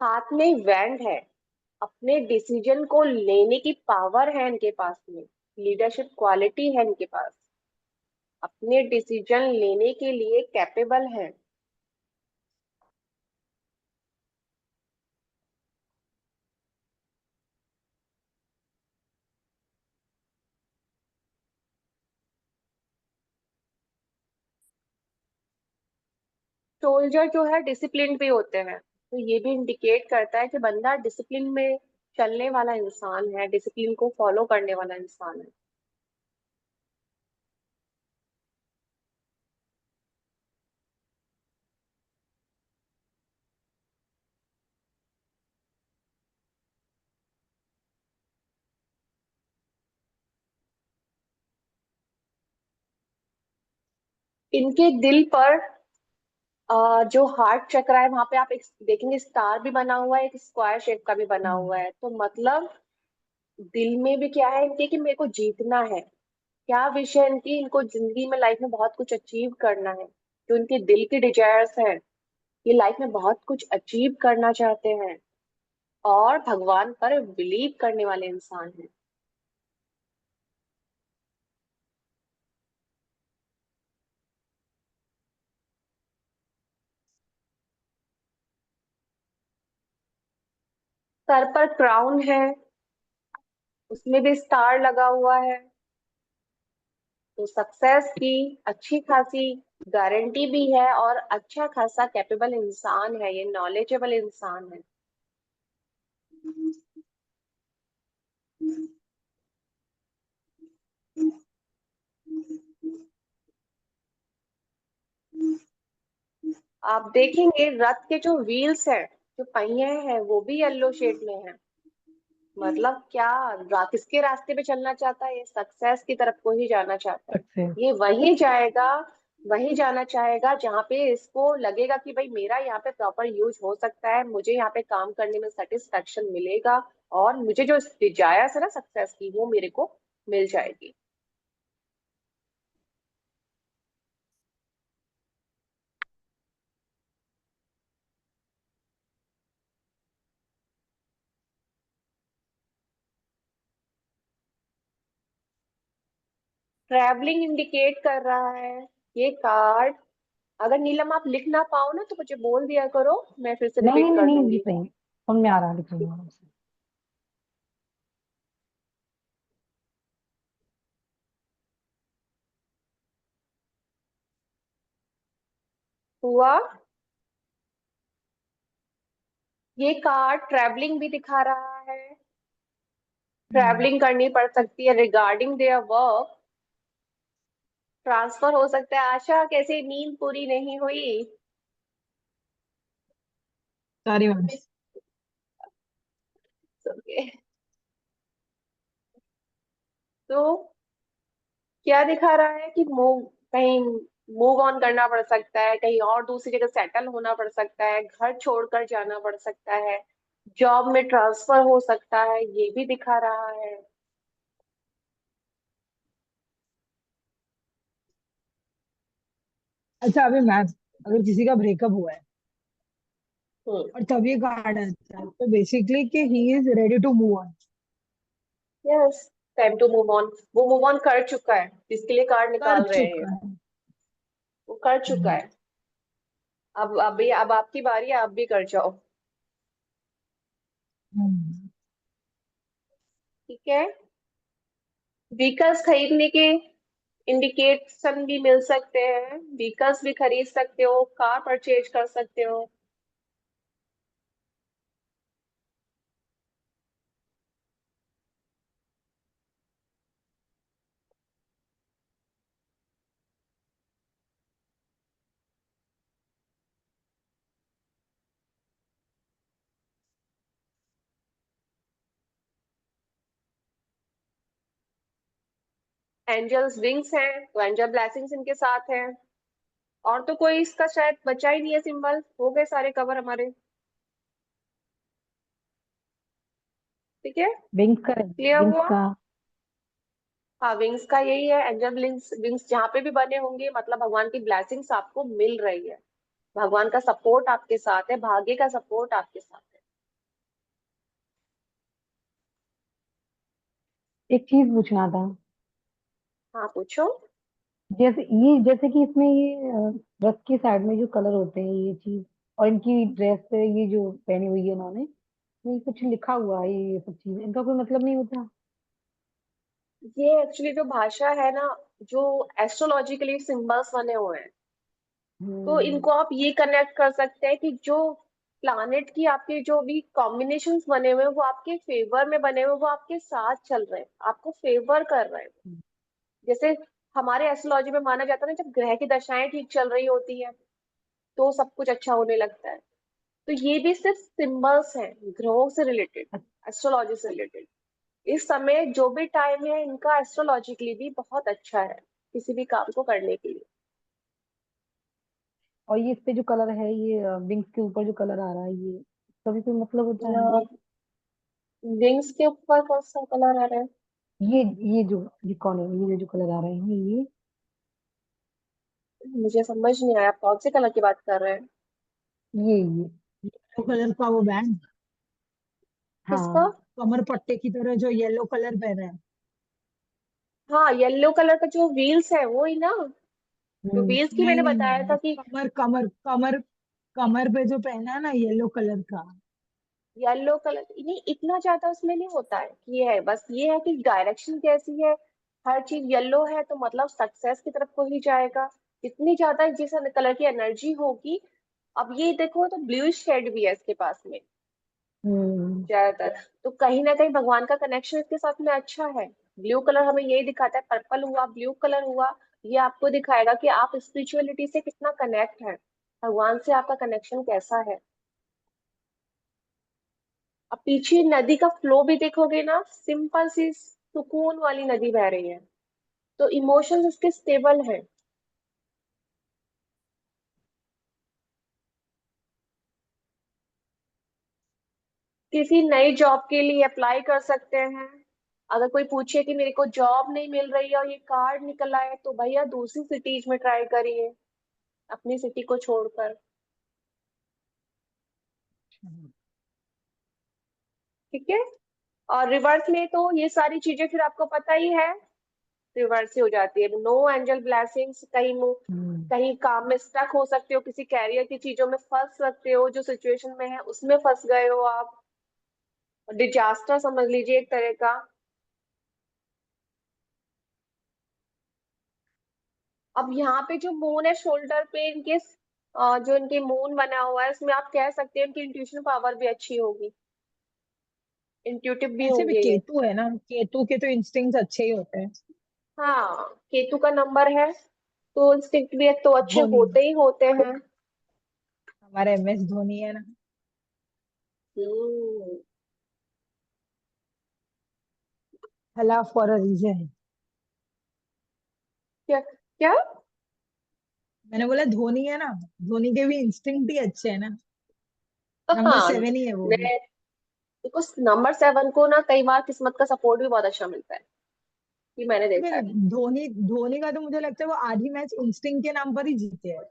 S1: हाथ में बैंड है, अपने डिसीजन को लेने की पावर है इनके पास में, लीडरशिप क्वालिटी है इनके पास, अपने डिसीजन लेने के लिए कैपेबल है। सोल्जर जो है डिसिप्लिन भी होते हैं, तो ये भी इंडिकेट करता है कि बंदा डिसिप्लिन में चलने वाला इंसान है, डिसिप्लिन को फॉलो करने वाला इंसान है। इनके दिल पर जो हार्ट चक्र है वहां पे आप एक देखेंगे स्टार भी बना हुआ है, एक स्क्वायर शेप का भी बना हुआ है। तो मतलब दिल में भी क्या है इनके कि मेरे को जीतना है, क्या विषय है इनकी, इनको जिंदगी में लाइफ में बहुत कुछ अचीव करना है। जो इनके दिल की डिजायर्स है, ये लाइफ में बहुत कुछ अचीव करना चाहते हैं और भगवान पर बिलीव करने वाले इंसान हैं। सर पर क्राउन है, उसमें भी स्टार लगा हुआ है। तो सक्सेस की अच्छी खासी गारंटी भी है और अच्छा खासा कैपेबल इंसान है, ये नॉलेजेबल इंसान है। आप देखेंगे रथ के जो व्हील्स हैं, जो पहिए हैं, वो भी येलो शेड में है। मतलब क्या किसके रास्ते पे चलना चाहता है, ये सक्सेस की तरफ को ही जाना चाहता है।
S3: सक्सेस।
S1: ये वहीं जाएगा, वहीं जाना चाहेगा जहाँ पे इसको लगेगा कि भाई मेरा यहाँ पे प्रॉपर यूज हो सकता है, मुझे यहाँ पे काम करने में सेटिस्फेक्शन मिलेगा और मुझे जो डिजायर्स है ना सक्सेस की, वो मेरे को मिल जाएगी। ट्रैवलिंग इंडिकेट कर रहा है ये कार्ड। अगर नीलम आप लिख ना पाओ ना तो मुझे बोल दिया करो, मैं फिर से
S3: नहीं
S1: रिपीट
S3: नहीं नहीं
S1: कर
S3: नहीं, ये
S1: दूंगी।
S3: सही समझ में आ रहा है, लिख लूंगा आपसे।
S1: हुआ। ये कार्ड ट्रैवलिंग भी दिखा रहा है, ट्रैवलिंग करनी पड़ सकती है रिगार्डिंग देयर वर्क, ट्रांसफर हो सकता है। आशा कैसे नींद पूरी नहीं हुई?
S2: Sorry ma'am.
S1: ओके। तो क्या दिखा रहा है कि मूव, कहीं मूव ऑन करना पड़ सकता है, कहीं और दूसरी जगह सेटल होना पड़ सकता है, घर छोड़कर जाना पड़ सकता है, जॉब में ट्रांसफर हो सकता है, ये भी दिखा रहा है।
S2: अच्छा अभी मैम, अगर किसी का ब्रेकअप हुआ है
S1: हम्म।
S2: और तब ये कार्ड आता है तो बेसिकली कि he is ready to move on.
S1: Yes, time to move on. वो मूव ऑन कर चुका है, जिसके लिए कार्ड
S2: कर
S1: निकाल रहे हैं ये,
S2: चुका है।
S1: वो कर चुका
S2: हम्म,
S1: है। अब आपकी बारी है, आप भी कर जाओ।
S2: हम्म।
S1: ठीक है। व्हीकल्स खरीदने के इंडिकेशन भी मिल सकते हैं, व्हीकल्स भी खरीद सकते हो, कार परचेज कर सकते हो। एंजल्स विंग्स हैं तो एंजल ब्लेसिंग्स इनके साथ हैं। और तो कोई इसका शायद बचा ही नहीं है, सिंबल हो गए सारे कवर हमारे। ठीक है,
S3: विंग्स का,
S1: क्लियर
S3: विंग्स
S1: हुआ।
S3: का।
S1: हाँ, विंग्स का यही है, एंजल विंग्स, विंग्स जहाँ पे भी बने होंगे मतलब भगवान की ब्लेसिंग्स आपको मिल रही है, भगवान का सपोर्ट आपके साथ है, भाग्य का सपोर्ट आपके साथ है।
S3: एक चीज पूछना था।
S1: हाँ पूछो।
S3: जैसे कि इसमें ये रथ के साइड में जो कलर होते हैं ये चीज, और इनकी ड्रेस पे ये जो पहनी हुई है इन्होंने, ये कुछ लिखा हुआ है, ये सब चीज इनका कोई मतलब नहीं होता?
S1: ये एक्चुअली जो भाषा है ना, जो एस्ट्रोलॉजिकली सिंबल्स बने हुए हैं, तो
S3: हम्म।
S1: इनको आप ये कनेक्ट कर सकते हैं कि जो प्लानेट की आपके जो भी कॉम्बिनेशंस बने हुए हैं वो आपके फेवर में बने हुए हैं, वो आपके साथ चल रहे हैं, आपको फेवर कर रहे हैं। जैसे हमारे एस्ट्रोलॉजी में माना जाता है ना, जब ग्रह की दशाएं ठीक चल रही होती है तो सब कुछ अच्छा होने लगता है। तो ये भी सिर्फ सिंबल्स हैं, ग्रहों से रिलेटेड, एस्ट्रोलॉजी से रिलेटेड। इस समय जो भी टाइम है इनका एस्ट्रोलॉजिकली भी बहुत अच्छा है किसी भी काम को करने के लिए।
S3: और ये इस पे जो कलर है, ये विंग्स के ऊपर जो कलर आ रहा है, ये कभी कोई मतलब होता है?
S1: विंग्स के ऊपर कौन सा कलर आ रहा है?
S3: ये ये जो ये कॉर्नर, ये जो कलर आ रहे हैं ये।
S1: मुझे समझ नहीं आया, आप कौन से कलर की बात कर रहे हैं?
S3: ये
S2: येलो कलर का वो बैंड,
S1: किसका?
S3: हाँ।
S2: कमर पट्टे की तरह जो येलो कलर पहना है।
S1: हाँ, येलो कलर का जो व्हील्स है वो ही ना। तो
S3: हम्म।
S1: व्हील्स की
S2: नहीं
S1: मैंने
S2: नहीं
S1: बताया
S2: नहीं,
S1: था कि
S2: कमर कमर कमर कमर पे जो पहना है ना येलो कलर का।
S1: येलो कलर नहीं, इतना ज्यादा उसमें नहीं होता है कि ये है, बस ये है कि डायरेक्शन कैसी है। हर चीज येलो है तो मतलब सक्सेस की तरफ को ही जाएगा। इतनी ज्यादा जिस कलर की एनर्जी होगी। अब ये देखो तो ब्लू शेड भी है इसके पास में
S3: हम्म।
S1: ज्यादातर। तो कहीं ना कहीं भगवान का कनेक्शन इसके साथ में अच्छा है। ब्लू कलर हमें यही दिखाता है, पर्पल हुआ, ब्लू कलर हुआ। ये आपको दिखाएगा कि आप स्पिरिचुअलिटी से कितना कनेक्ट है, भगवान से आपका कनेक्शन कैसा है। अब पीछे नदी का फ्लो भी देखोगे ना, सिंपल सी सुकून वाली नदी बह रही है। तो इमोशंस इसके स्टेबल हैं। किसी नई जॉब के लिए अप्लाई कर सकते हैं। अगर कोई पूछे कि मेरे को जॉब नहीं मिल रही है और ये कार्ड निकल आए, तो भैया दूसरी सिटीज में ट्राई करिए, अपनी सिटी को छोड़कर। ठीक है। और रिवर्स में तो ये सारी चीजें फिर आपको पता ही है, रिवर्स ही हो जाती है। नो एंजल ब्लेसिंग्स,
S3: हम्म।
S1: कहीं काम में स्टक हो सकते हो, किसी कैरियर की चीजों में फंस सकते हो, जो सिचुएशन में है उसमें फंस गए हो आप। डिजास्टर समझ लीजिए एक तरह का। अब यहाँ पे जो मून है शोल्डर पे इनके, जो इनके मून बना हुआ है उसमें आप कह सकते हैं इनकी इंट्यूशन पावर भी अच्छी होगी, इंट्यूटिव भी
S2: ऐसे भी
S1: होंगे ये।
S2: केतु है ना, केतु के तो इंस्टिंक्ट अच्छे ही होते हैं।
S1: हाँ, केतु का नंबर है, तो इंस्टिंक्ट भी तो अच्छे
S2: धोनी,
S1: होते ही होते हैं।
S2: हमारे MS धोनी है ना।
S1: हम्म।
S2: हला फॉर अ रीजन।
S1: क्या क्या?
S2: मैंने बोला धोनी है ना, धोनी के भी इंस्टिंक्ट ही अच्छे है ना। नंबर
S1: हाँ।
S2: 7 ही है वो भी।
S1: मैं देखो, नंबर 7 को ना कई बार किस्मत का सपोर्ट भी बहुत अच्छा मिलता है, ये मैंने देखा
S2: फिर
S1: है।
S2: धोनी धोनी का तो मुझे लगता है वो आधी मैच इंस्टिंक्ट के नाम पर ही जीते हैं।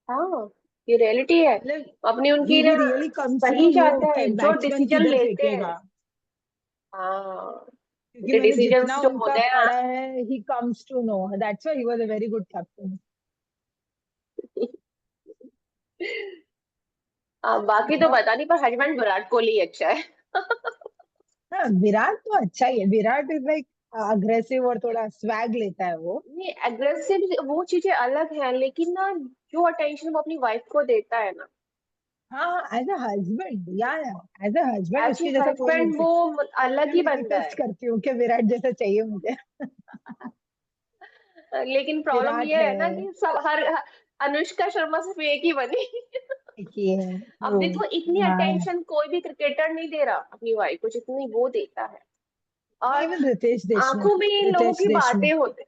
S1: हाँ, ये रियलिटी है।
S2: मतलब
S1: अपनी उनकी
S2: ही
S1: ना
S2: रियली कम्स टू
S1: सही
S2: नो
S1: जाते
S2: कि
S1: हैं जो
S2: बैट्समैन
S1: डिसीजन
S2: किधर
S1: लेते हैं।
S2: फेंकेगा।
S1: हाँ,
S2: क्योंकि
S1: के
S2: मैंने
S1: डिसीजंस
S2: जितना
S1: जो
S2: उनका
S1: होते हैं
S2: पढ़ा है, he comes to know that's why he was a very good captain.
S1: बाकी तो पता नहीं, पर हस्बैंड विराट कोहली ही अच्छा है।
S2: हाँ विराट तो अच्छा ही है, विराट इज लाइक अग्रेसिव और थोड़ा स्वैग लेता है वो।
S1: नहीं, एग्रेसिव वो चीजें अलग हैं, लेकिन ना जो अटेंशन वो अपनी वाइफ को देता है ना,
S2: हाँ एज अ हस्बैंड, या as a husband
S1: as a
S2: उसके जैसा कोई नहीं हो
S1: हस्बैंड वो
S2: सकता।
S1: अलग
S2: मैं
S1: ही बंदा
S2: मैनिफेस्ट
S1: है।
S2: करती हूँ कि विराट जैसा चाहिए मुझे।
S1: लेकिन प्रॉब्लम
S2: विराट
S1: ये
S2: है,
S1: है ना कि सब हर अनुष्का शर्मा सिर्फ एक ही बनी।
S2: ये है
S1: अब
S2: ट्रू।
S1: देखो, इतनी
S2: हाँ,
S1: अटेंशन कोई भी क्रिकेटर नहीं दे रहा अपनी वाइफ को जितनी वो देता है। और
S2: इवन रितेश
S1: आंखों
S2: देशमुख,
S1: में इन लोगों
S2: रितेश
S1: की बातें
S2: देशमुख।
S1: होती।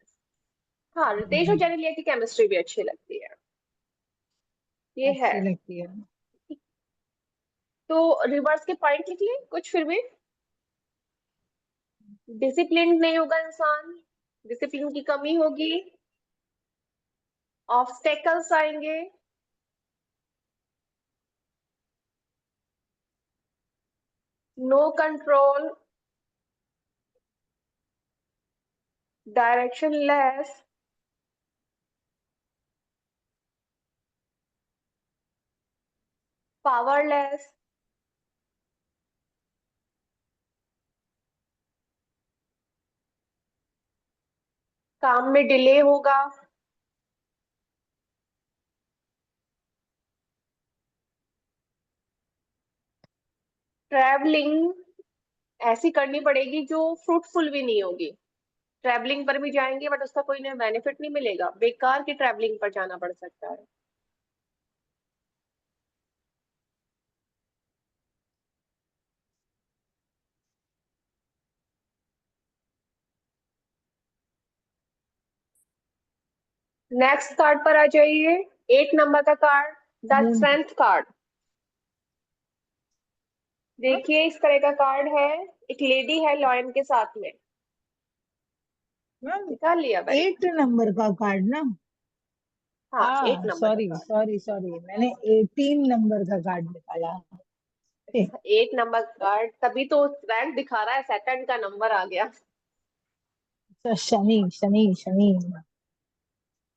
S1: हाँ, रितेश और जेनेलिया की केमिस्ट्री भी अच्छी लगती है। ये है।
S2: अच्छी लगती है।
S1: तो रिवर्स के पॉइंट निकले कुछ फिर भी। डिसिप्लिन नहीं होगा इंसान, डिसिप्लिन की कमी होगी, ऑब्स्टेकल्स आएंगे, no control, directionless, powerless, काम में डिले होगा, ट्रैवलिंग ऐसी करनी पड़ेगी जो फ्रूटफुल भी नहीं होगी। ट्रैवलिंग पर भी जाएंगे बट उसका कोई ना बेनिफिट नहीं मिलेगा, बेकार की ट्रैवलिंग पर जाना पड़ सकता है। नेक्स्ट कार्ड पर आ जाइए। 8 नंबर का card, the
S2: moon.
S1: Strength card. देखिए इस तरह का कार्ड है, एक लेडी है लॉयन के साथ में।
S2: मैम
S1: निकाल लिया भाई?
S2: 8 नंबर का कार्ड ना?
S1: हाँ, 8
S2: हाँ
S1: नंबर का
S2: सॉरी
S1: कार्ड।
S2: सॉरी सॉरी, मैंने 18 नंबर का कार्ड निकाला। ए,
S1: 8 नंबर कार्ड, तभी तो रैंक दिखा रहा है, सेकंड का नंबर आ गया।
S2: अच्छा, शनि शनि शनि।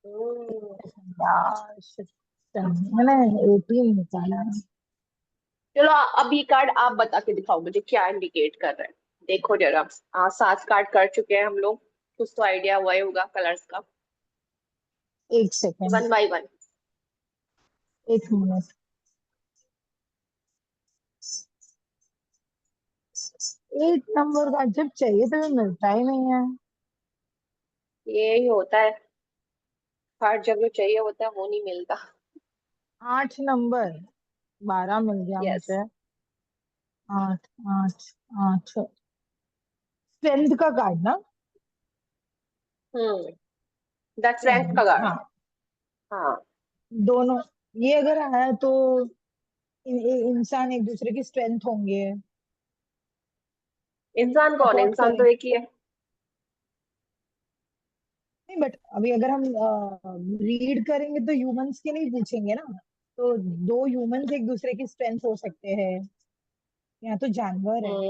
S1: हम्म,
S2: यार मैंने 18 निकाला।
S1: चलो अब ये कार्ड आप बता के दिखाओ मुझे क्या इंडिकेट कर रहा है। देखो जरा, 7 कार्ड कर चुके हैं हम लोग, कुछ तो आइडिया हुआ ही होगा कलर्स का।
S2: एक सेकेंड,
S1: 1 बाय 1।
S2: एक मिनट। 8 नंबर का जब चाहिए तो मिलता ही नहीं है।
S1: यही होता है, कार्ड जब जो चाहिए होता है वो नहीं मिलता।
S2: 8 नंबर, 12 मिल गया
S1: यस।
S2: मुझे। 8 8 8। स्ट्रेंथ का कार्ड ना?
S1: हम्म, द स्ट्रेंथ का कार्ड।
S2: हाँ,
S1: हाँ।
S2: दोनों। ये अगर आया तो इंसान एक दूसरे की स्ट्रेंथ होंगे।
S1: इंसान कौन है?
S2: सपोर्ट
S1: इंसान तो
S2: करें।
S1: एक ही है।
S2: नहीं बट अभी अगर हम रीड करेंगे तो ह्यूमंस के नहीं पूछेंगे ना। तो दो ह्यूमंस एक दूसरे की स्ट्रेंथ हो सकते हैं, या तो जानवर है।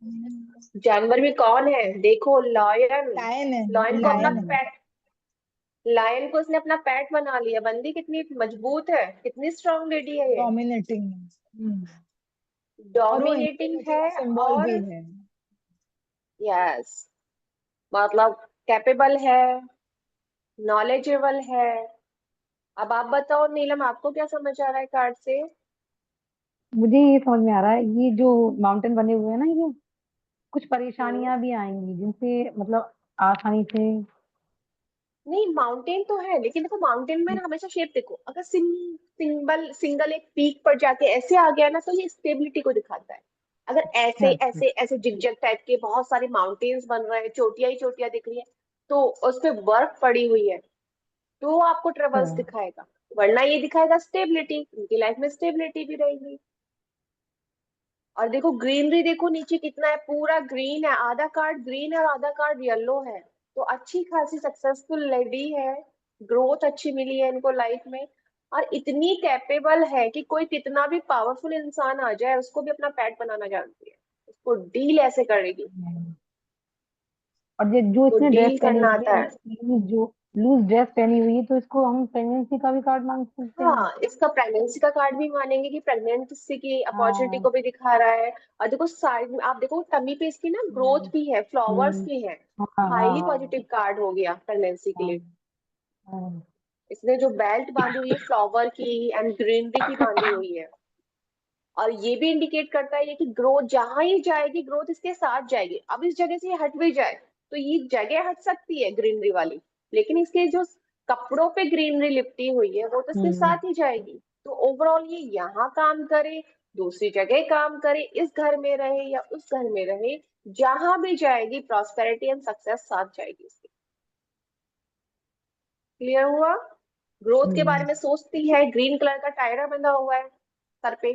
S1: हम्म, जानवर भी कौन है? देखो, लॉयन।
S2: लायन है।
S1: लॉयन को अपना
S2: लायन है।
S1: पेट, लायन को उसने अपना पेट बना लिया। बंदी कितनी मजबूत है, कितनी स्ट्रांग लेडी है ये।
S2: डोमिनेटिंग। और वो
S1: डोमिनेटिंग
S2: इंफिनिटी
S1: है।
S2: का सिंबल
S1: और
S2: भी है।
S1: यस, मतलब कैपेबल है, नॉलेजेबल है। अब आप बताओ नीलम, आपको क्या समझ आ रहा है कार्ड से?
S3: मुझे ये समझ में आ रहा है, ये जो माउंटेन बने हुए हैं ना, ये कुछ
S1: हम्म,
S3: परेशानियां भी आएंगी जिनसे मतलब आसानी से।
S1: नहीं माउंटेन तो है, लेकिन देखो माउंटेन में ना हमेशा शेप देखो, अगर सिंगल एक पीक पर जाके ऐसे आ गया ना तो ये स्टेबिलिटी को दिखाता है। अगर ऐसे
S3: अच्छा।
S1: ऐसे ऐसे जिगजैग टाइप के बहुत सारे माउंटेन्स बन रहे हैं, चोटियां ही चोटियां दिख रही है, तो उस पे बर्फ पड़ी हुई है, तो वो आपको ट्रेवल्स दिखाएगा। वरना ये दिखाएगा स्टेबिलिटी, उनकी लाइफ में स्टेबिलिटी भी रहेगी। और देखो ग्रीनरी, देखो नीचे कितना है, पूरा ग्रीन है, आधा कार्ड ग्रीन है और आधा कार्ड येलो है। तो अच्छी खासी सक्सेसफुल लेडी है, ग्रोथ अच्छी मिली है इनको लाइफ में। और इतनी कैपेबल है कि कोई कितना भी पावरफुल इंसान आ जाए उसको भी अपना पेट बनाना जानती है, उसको डील ऐसे करेगी।
S3: और ये जो
S1: तो
S3: इसने ड्रेस
S1: डील
S3: पहनी
S1: करना
S3: हुई
S1: आता
S3: है,
S1: है।
S3: ये जो लूज ड्रेस पहनी हुई है, तो इसको हम प्रेगनेंसी का भी कार्ड मान सकते हैं।
S1: हाँ, इसका प्रेगनेंसी का कार्ड भी मानेंगे कि प्रेगनेंसी की अपॉर्चुनिटी
S3: हाँ।
S1: को भी दिखा रहा है। और देखो साइड में आप देखो, टमी पे इसकी ना ग्रोथ
S3: हम्म।
S1: भी है, फ्लावर्स
S3: हम्म।
S1: भी है।
S3: हाँ हाँ
S1: हाईली
S3: हाँ।
S1: पॉजिटिव कार्ड हो गया प्रेगनेंसी के
S3: हाँ
S1: लिए।
S3: हाँ।
S1: इसने जो बेल्ट बांधी हुई है फ्लावर की एंड ग्रीनरी की बांधी हुई है। और ये भी इंडिकेट करता है ये कि ग्रोथ जहां ही जाएगी, ग्रोथ इसके साथ जाएगी। अब इस जगह से ये हट भी जाए तो ये जगह हट सकती है ग्रीनरी वाली, लेकिन इसके जो कपड़ों पे ग्रीनरी लिपटी हुई है वो तो इसके
S3: हम्म।
S1: साथ ही जाएगी। तो ओवरऑल ये यहाँ काम करे, दूसरी जगह काम करे, इस घर में रहे या उस घर में रहे, जहां भी जाएगी प्रॉस्पेरिटी एंड सक्सेस साथ जाएगी इसकी। क्लियर हुआ? ग्रोथ के बारे
S3: हम्म।
S1: में सोचती है, ग्रीन कलर का टायरा बंधा हुआ है सर पे।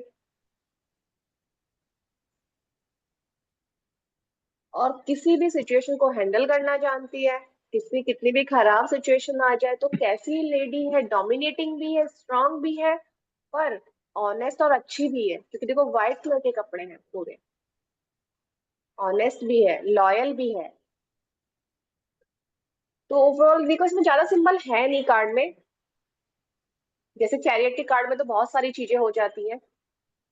S1: और किसी भी सिचुएशन को हैंडल करना जानती है। किसी कितनी भी खराब सिचुएशन आ जाए तो कैसी लेडी है, डोमिनेटिंग भी है, स्ट्रांग भी है, पर ऑनेस्ट और अच्छी भी है, क्योंकि देखो व्हाइट कलर के कपड़े हैं पूरे। ऑनेस्ट भी है, लॉयल भी है। तो ओवरऑल देखो इसमें ज्यादा सिंबल है नहीं कार्ड में। जैसे चैरियट के कार्ड में तो बहुत सारी चीजें हो जाती हैं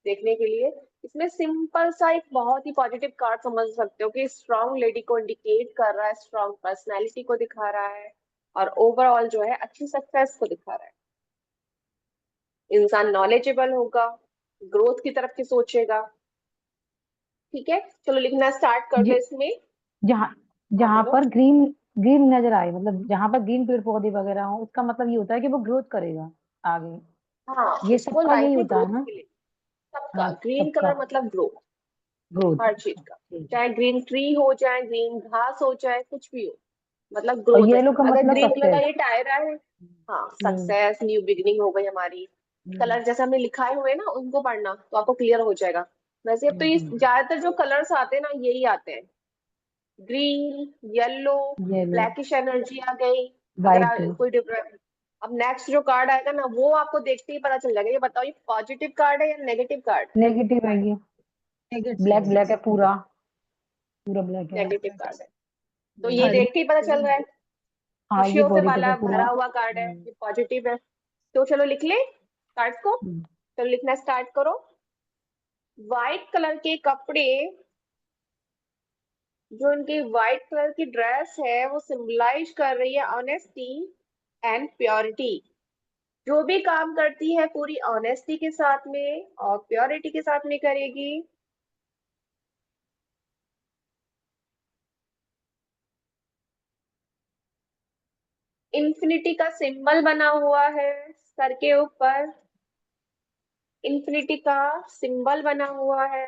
S1: देखने के लिए। इसमें सिंपल सा एक बहुत ही पॉजिटिव कार्ड समझ सकते हो कि स्ट्रांग लेडी को इंडिकेट कर रहा है, स्ट्रांग पर्सनैलिटी को दिखा रहा है, और ओवरऑल जो है अच्छी सक्सेस को दिखा रहा है। इंसान नॉलेजेबल होगा, ग्रोथ की तरफ की सोचेगा। ठीक है, चलो लिखना स्टार्ट कर दो
S3: ये
S1: इसमें।
S3: जहाँ
S1: हाँ
S3: जहाँ
S1: बोलो।
S3: पर ग्रीन ग्रीन नजर आए, मतलब जहाँ पर ग्रीन पेड़ पौधे वगैरह हो, उसका मतलब ये होता है कि वो ग्रोथ करेगा आगे।
S1: हाँ,
S3: ये
S1: उसको
S3: सबका
S1: लाइफ
S3: यही
S1: में
S3: होता है
S1: ग्रोथ
S3: ना?
S1: के लिए, सबका
S3: हाँ,
S1: ग्रीन
S3: सबका
S1: कलर मतलब ग्रोथ,
S3: ग्रोथ।
S1: हर चीज का।
S3: ठीक है।
S1: चाहे ग्रीन ट्री हो, चाहे ग्रीन घास हो, चाहे कुछ भी हो, मतलब
S3: और
S1: ग्रोथ है।
S3: येलो का
S1: अगर
S3: मतलब
S1: ग्रीन कलर का
S3: सक्सेस।
S1: ये टायरा है हाँ,
S3: हम्म
S1: सक्सेस, न्यू बिगिनिंग हो गई हमारी। कलर जैसे हमने लिखाए हुए हैं ना, उनको पढ़ना तो आपको क्लियर हो जाएगा। वैसे अब तो ये ज्यादातर जो कलर्स आते हैं ना, यही आते हैं। Green, yellow,
S3: yellow,
S1: blackish energy आ गई। अगर
S3: वाइट,
S1: कोई डिफरेंट। अब नेक्स्ट जो कार्ड आएगा ना, वो आपको देखते ही पता चल जाएगा। ये बताओ, ये पॉजिटिव कार्ड है या नेगेटिव कार्ड?
S3: नेगेटिव है ये। Black
S2: negative.
S3: ब्लैक है पूरा, पूरा ब्लैक है।
S1: नेगेटिव कार्ड है। तो ये
S2: भरी
S1: देख के ही पता चल रहा है,
S3: हाँ ये
S1: खुशियों से
S3: पॉजिटिव है
S1: वाला
S3: पूरा।
S1: भरा हुआ कार्ड है, ये पॉजिटिव है। तो चलो लिख ले कार्ड को।
S3: हम्म,
S1: चलो लिखना स्टार्ट करो। व्हाइट कलर के कपड़े, जो इनकी व्हाइट कलर की ड्रेस है, वो सिंबलाइज कर रही है ऑनेस्टी एंड प्योरिटी। जो भी काम करती है पूरी ऑनेस्टी के साथ में और प्योरिटी के साथ में करेगी। इन्फिनिटी का सिंबल बना हुआ है सर के ऊपर। इन्फिनिटी का सिंबल बना हुआ है।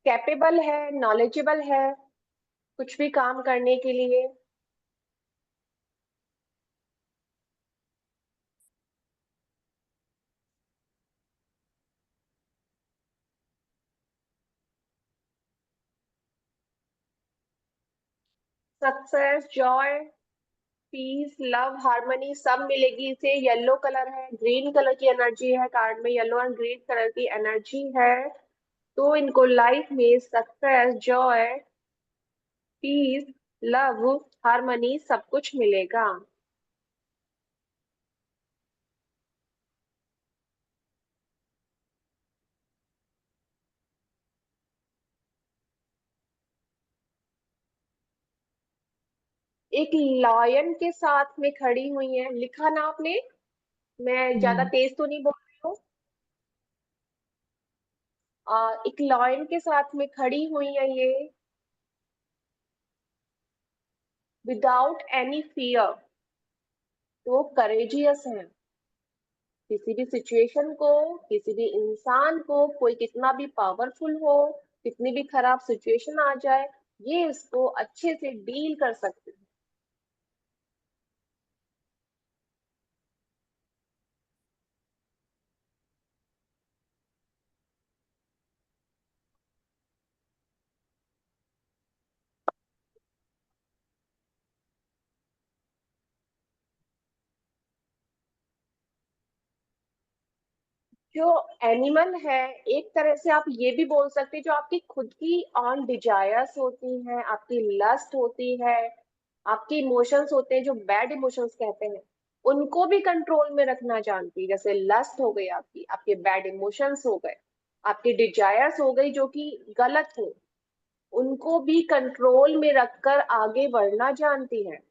S1: कैपेबल है, नॉलेजेबल है कुछ भी काम करने के लिए। Success, joy, peace, love, harmony सब मिलेगी इसे। येलो कलर है, ग्रीन कलर की एनर्जी है कार्ड में, येलो एंड ग्रीन कलर की एनर्जी है। तो इनको लाइफ में success, joy, peace, love, harmony सब कुछ मिलेगा। एक लॉयन के साथ में खड़ी हुई है, लिखा ना आपने? मैं ज्यादा
S3: हम्म,
S1: तेज तो नहीं बोल रही हूँ। एक लॉयन के साथ में खड़ी हुई है ये, विदाउट एनी फियर। तो करेजियस है। किसी भी सिचुएशन को, किसी भी इंसान को, कोई कितना भी पावरफुल हो, कितनी भी खराब सिचुएशन आ जाए, ये इसको अच्छे से डील कर सकते हैं। जो एनिमल है, एक तरह से आप ये भी बोल सकते हैं, जो आपकी खुद की ऑन डिजायर्स होती हैं, आपकी लस्ट होती है, आपके इमोशंस होते हैं जो बैड इमोशंस कहते हैं, उनको भी कंट्रोल में रखना जानती है। जैसे लस्ट हो गई आपकी, आपके बैड इमोशंस हो गए, आपकी डिजायर्स हो गई जो कि गलत हो, उनको भी कंट्रोल में रखकर आगे बढ़ना जानती है।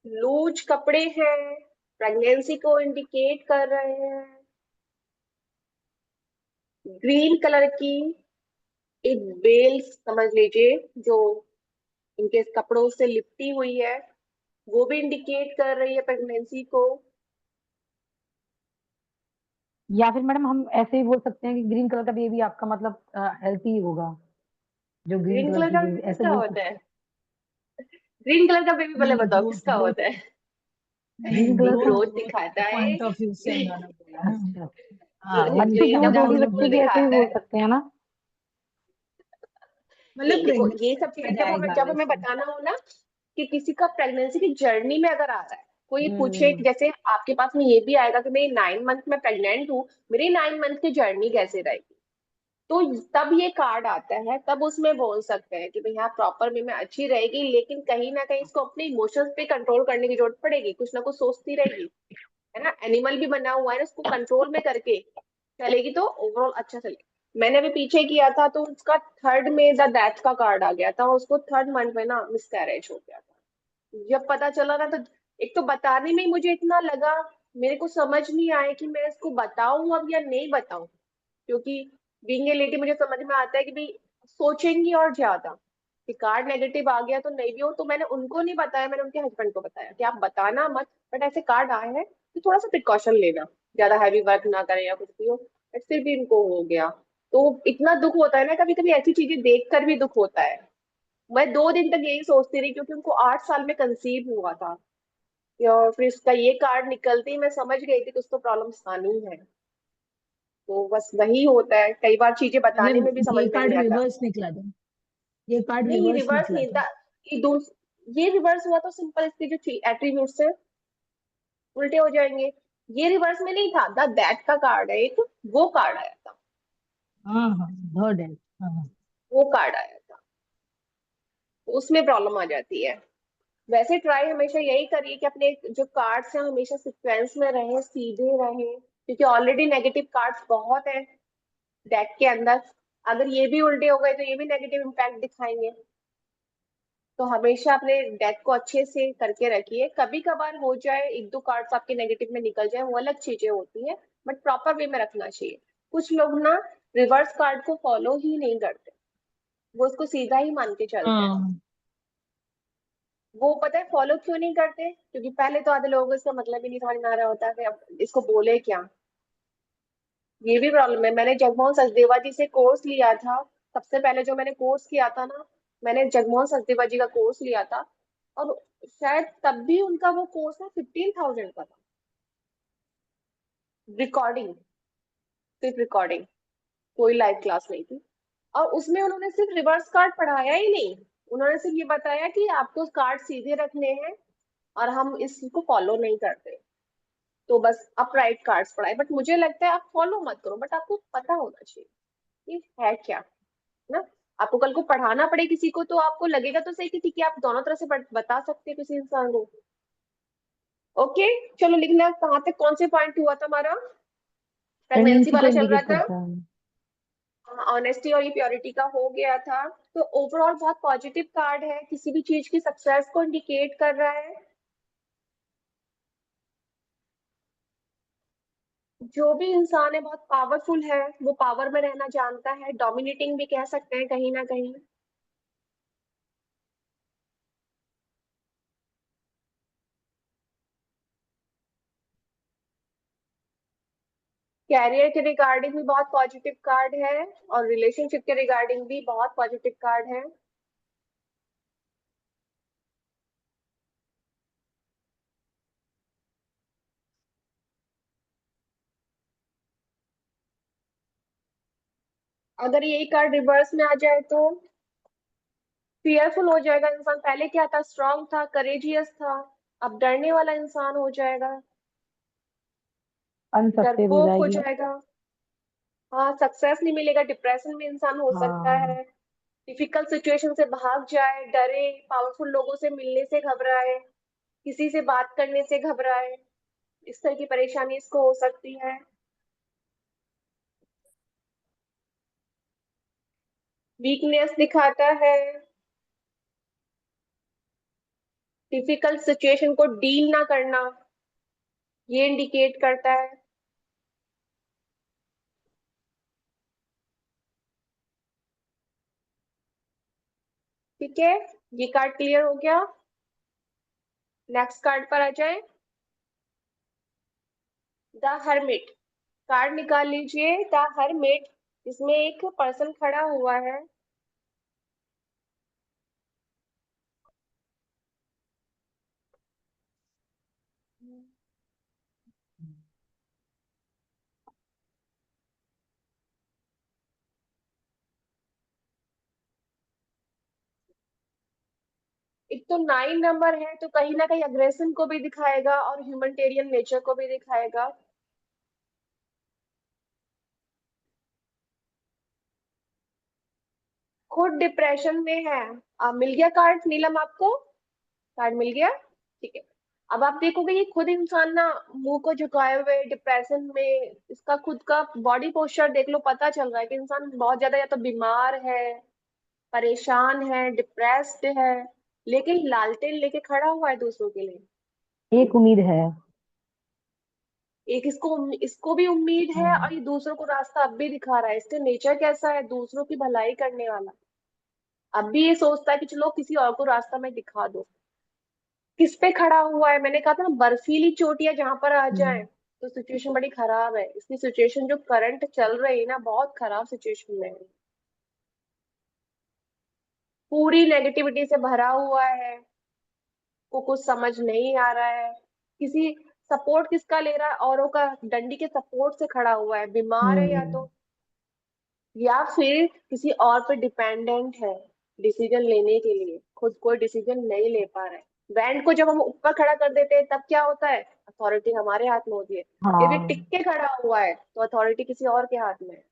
S1: लूज कपड़े हैं, प्रेगनेंसी को इंडिकेट कर रहे हैं। ग्रीन कलर की एक बेल समझ लीजिए, जो इनके कपड़ों से लिपटी हुई है, वो भी इंडिकेट कर रही है प्रेगनेंसी को।
S3: या फिर मैडम हम ऐसे ही बोल सकते हैं कि ग्रीन कलर का बेबी आपका मतलब हेल्थी होगा, जो ग्रीन
S1: ग्रीन
S3: कलर
S1: कलर
S3: की
S1: का
S3: बेबी,
S1: बेबी
S3: ऐसे
S1: किसका
S3: बोल
S1: होता
S3: सकते
S1: है? ग्रीन कलर का बेबी पहले
S2: नहीं,
S1: बताओ
S2: ग्रोथ
S1: किसका
S2: ग्रोथ।
S1: होता है?
S2: नहीं,
S3: ग्रीन कलर का।
S2: ग्रोथ
S1: ग्रोथ
S2: ग्रोथ
S1: दिखाता है।
S2: पॉइंट ऑफ व्यू से उन्होंने बोला ना।
S3: अच्छा,
S2: हाँ,
S3: बच्चे के
S2: ये
S3: लिए
S1: ग्रीन
S3: बेबी
S2: डाउट
S3: बच्चे
S1: अप्रूवल
S3: की ऐसे भी
S1: दिखाता
S3: बोल
S1: है।
S3: सकते हैं ना।
S2: मतलब
S1: नहीं देखो, ये
S2: प्रेगनेंसी
S1: सब
S2: में
S1: चीजें जब हमें
S2: जाएगा
S1: जब हमें
S2: वैसे।
S1: बताना हो ना, कि किसी का प्रेगनेंसी की जर्नी में अगर आ रहा है, कोई पूछे कि
S3: हम्म,
S1: जैसे आपके पास में ये भी आएगा कि मैं 9 मंथ में प्रेग्नेंट हूँ, मेरी 9 मंथ की जर्नी कैसे रहेगी, तो तब ये कार्ड आता है, तब उसमें बोल सकते हैं कि भाई हाँ प्रॉपर वे में अच्छी रहेगी, लेकिन कहीं ना कहीं इसको अपने इमोशंस पे कंट्रोल करने की जरूरत पड़ेगी, कुछ ना कुछ सोचती रहेगी, है ना। एनिमल भी बना हुआ है ना, उसको कंट्रोल में करके चलेगी तो ओवरऑल अच्छा चलेगा। मैंने अभी पीछे किया था तो उसका थर्ड में द डेथ का कार्ड आ गया था, उसको थर्ड मंथ में ना मिसकैरेज हो गया था। जब पता चला ना, तो एक तो बताने में ही मुझे इतना लगा, मेरे को समझ नहीं आया कि मैं इसको बताऊं अब या नहीं बताऊं। क्योंकि बीइंग ए लेडी मुझे समझ में आता है कि भाई सोचेंगी और ज्यादा कि कार्ड नेगेटिव आ गया तो नहीं भी हो। तो मैंने उनको नहीं बताया, मैंने उनके हस्बैंड को बताया कि आप बताना मत, बट ऐसे कार्ड आए हैं तो थोड़ा सा प्रिकॉशन लेना, ज्यादा हैवी वर्क ना करें या कुछ भी हो। बट फिर भी इनको हो गया। तो इतना दुख होता है ना, कभी कभी ऐसी चीजें देख कर भी दुख होता है। मैं 2 दिन तक यही सोचती रही, क्योंकि उनको 8 साल में कंसीव हुआ था। और फिर उसका ये कार्ड निकलते ही मैं समझ गई थी कि उसको प्रॉब्लम्स आनी है। तो बस वही होता है, कई बार चीजें बताने में भी
S2: मतलब
S1: समझ
S2: ये
S1: में
S2: कार्ड
S1: नहीं आता।
S2: रिवर्स निकला था, ये कार्ड
S1: नहीं,
S2: रिवर्स
S1: रिवर्स
S2: निकला
S1: नहीं
S2: था।
S1: था। ये दो, ये रिवर्स हुआ तो सिंपल इसके जो एट्रीब्यूट्स है उल्टे हो जाएंगे। ये रिवर्स में नहीं था, द दैट का कार्ड है एक, वो कार्ड आया था।
S2: हाँ हाँ, थर्ड है। हाँ
S1: वो कार्ड आया था, तो उसमें प्रॉब्लम आ जाती है। वैसे ट्राई हमेशा यही करिए कि अपने जो कार्ड्स हैं हमेशा सीक्वेंस में रहें, सीधे रहें, क्योंकि ऑलरेडी नेगेटिव कार्ड्स बहुत हैं डेक के अंदर। अगर ये भी उल्टे हो गए तो ये भी नेगेटिव इम्पैक्ट दिखाएंगे। तो हमेशा अपने डेक को अच्छे से करके रखिए। कभी कभार हो जाए, एक दो कार्ड्स आपके नेगेटिव में निकल जाए, वो अलग चीजें होती हैं, बट प्रॉपर वे में रखना चाहिए। कुछ लोग ना रिवर्स कार्ड को फॉलो ही नहीं करते, वो उसको सीधा ही मान के चलते हैं।
S2: हाँ।
S1: वो पता है फॉलो क्यों नहीं करते? क्योंकि पहले तो आधे लोगों को इसका मतलब ही नहीं समझ में आ रहा होता है कि अब इसको बोले क्या। ये भी प्रॉब्लम है। मैंने जगमोहन सचदेवा जी से कोर्स लिया था, सबसे पहले जो मैंने कोर्स किया था ना, मैंने जगमोहन सचदेवा जी का कोर्स लिया था। और शायद तब भी उनका वो कोर्स ना 15,000 का था, रिकॉर्डिंग, सिर्फ रिकॉर्डिंग, कोई लाइव क्लास नहीं थी। और उसमें उन्होंने सिर्फ रिवर्स कार्ड पढ़ाया ही नहीं, उन्होंने सिर्फ ये बताया कि आपको कार्ड सीधे रखने हैं और हम इसको फॉलो नहीं करते। तो बस अपराइट कार्ड्स पढ़ाए। बट मुझे लगता है आप फॉलो मत करो, बट आपको पता होना चाहिए कि है क्या, ना। आपको कल को पढ़ाना पड़े किसी को तो आपको लगेगा तो सही कि ठीक है, आप दोनों तरह से बता सकते हैं किसी इंसान को। ओके, चलो लिखना कहाँ तक, कौन से पॉइंट हुआ था हमारा? प्रेगनेंसी
S3: प्रेगनेंसी को
S1: वाला चल रहा
S3: इंडिकेट
S1: था।
S3: करता है।
S1: ऑनेस्टी और प्योरिटी का हो गया था। तो ओवरऑल बहुत पॉजिटिव कार्ड है, किसी भी चीज की सक्सेस को इंडिकेट कर रहा है। जो भी इंसान है बहुत पावरफुल है, वो पावर में रहना जानता है, डोमिनेटिंग भी कह सकते हैं कहीं ना कहीं। कैरियर के रिगार्डिंग भी बहुत पॉजिटिव कार्ड है, और रिलेशनशिप के रिगार्डिंग भी बहुत पॉजिटिव कार्ड है। अगर ये कार्ड रिवर्स में आ जाए तो फियरफुल हो जाएगा इंसान। पहले क्या था, स्ट्रांग था, करेजियस था, अब डरने वाला इंसान हो जाएगा,
S3: अनसक्सेस हो
S1: डरपोक हो
S3: जाएगी।
S1: जाएगा। हाँ, सक्सेस नहीं मिलेगा, डिप्रेशन में इंसान हो सकता
S3: हाँ।
S1: है, डिफिकल्ट सिचुएशन से भाग जाए, डरे, पावरफुल लोगों से मिलने से घबराए, किसी से बात करने से घबराए। इस तरह की परेशानी इसको हो सकती है। वीकनेस दिखाता है, डिफिकल्ट सिचुएशन को डील ना करना, ये इंडिकेट करता है। ठीक है, ये कार्ड क्लियर हो गया। नेक्स्ट कार्ड पर आ जाए। द हर्मिट कार्ड निकाल लीजिए। द हर्मिट, इसमें एक पर्सन खड़ा हुआ है। एक तो 9 नंबर है, तो कहीं ना कहीं अग्रेशन को भी दिखाएगा और ह्यूमैनिटेरियन नेचर को भी दिखाएगा। खुद डिप्रेशन में है। मिल गया कार्ड नीलम आपको? कार्ड मिल गया, ठीक है। अब आप देखोगे ये खुद इंसान ना मुंह को झुकाए हुए डिप्रेशन में, इसका खुद का बॉडी पोस्चर देख लो, पता चल रहा है कि इंसान बहुत ज्यादा या तो बीमार है, परेशान है, डिप्रेस्ड है। लेकिन लालटेन लेके खड़ा हुआ है दूसरों के लिए।
S3: एक उम्मीद है।
S1: एक इसको भी उम्मीद है,
S3: हाँ।
S1: और ये दूसरों को रास्ता अब भी दिखा रहा है। इसका नेचर कैसा है, दूसरों की भलाई करने वाला। अब भी ये सोचता है कि चलो किसी और को रास्ता मैं दिखा दो। किस पे खड़ा हुआ है, मैंने कहा था ना, बर्फीली चोटियां जहां पर आ जाए
S3: हम्म।
S1: तो सिचुएशन बड़ी खराब है। इसकी सिचुएशन जो करंट चल रही है ना, बहुत खराब सिचुएशन में है। पूरी नेगेटिविटी से भरा हुआ है, को कुछ समझ नहीं आ रहा है। किसी सपोर्ट किसका ले रहा है, औरों का डंडी के सपोर्ट से खड़ा हुआ है। बीमार है
S3: हम्म।
S1: या फिर किसी और पे डिपेंडेंट है डिसीजन लेने के लिए, खुद कोई डिसीजन नहीं ले पा रहा है। बैंड को जब हम ऊपर खड़ा कर देते हैं तब क्या होता है, अथॉरिटी हमारे हाथ में होती है। यदि टिक
S3: हाँ।
S1: के खड़ा हुआ है तो अथॉरिटी किसी और के हाथ में है।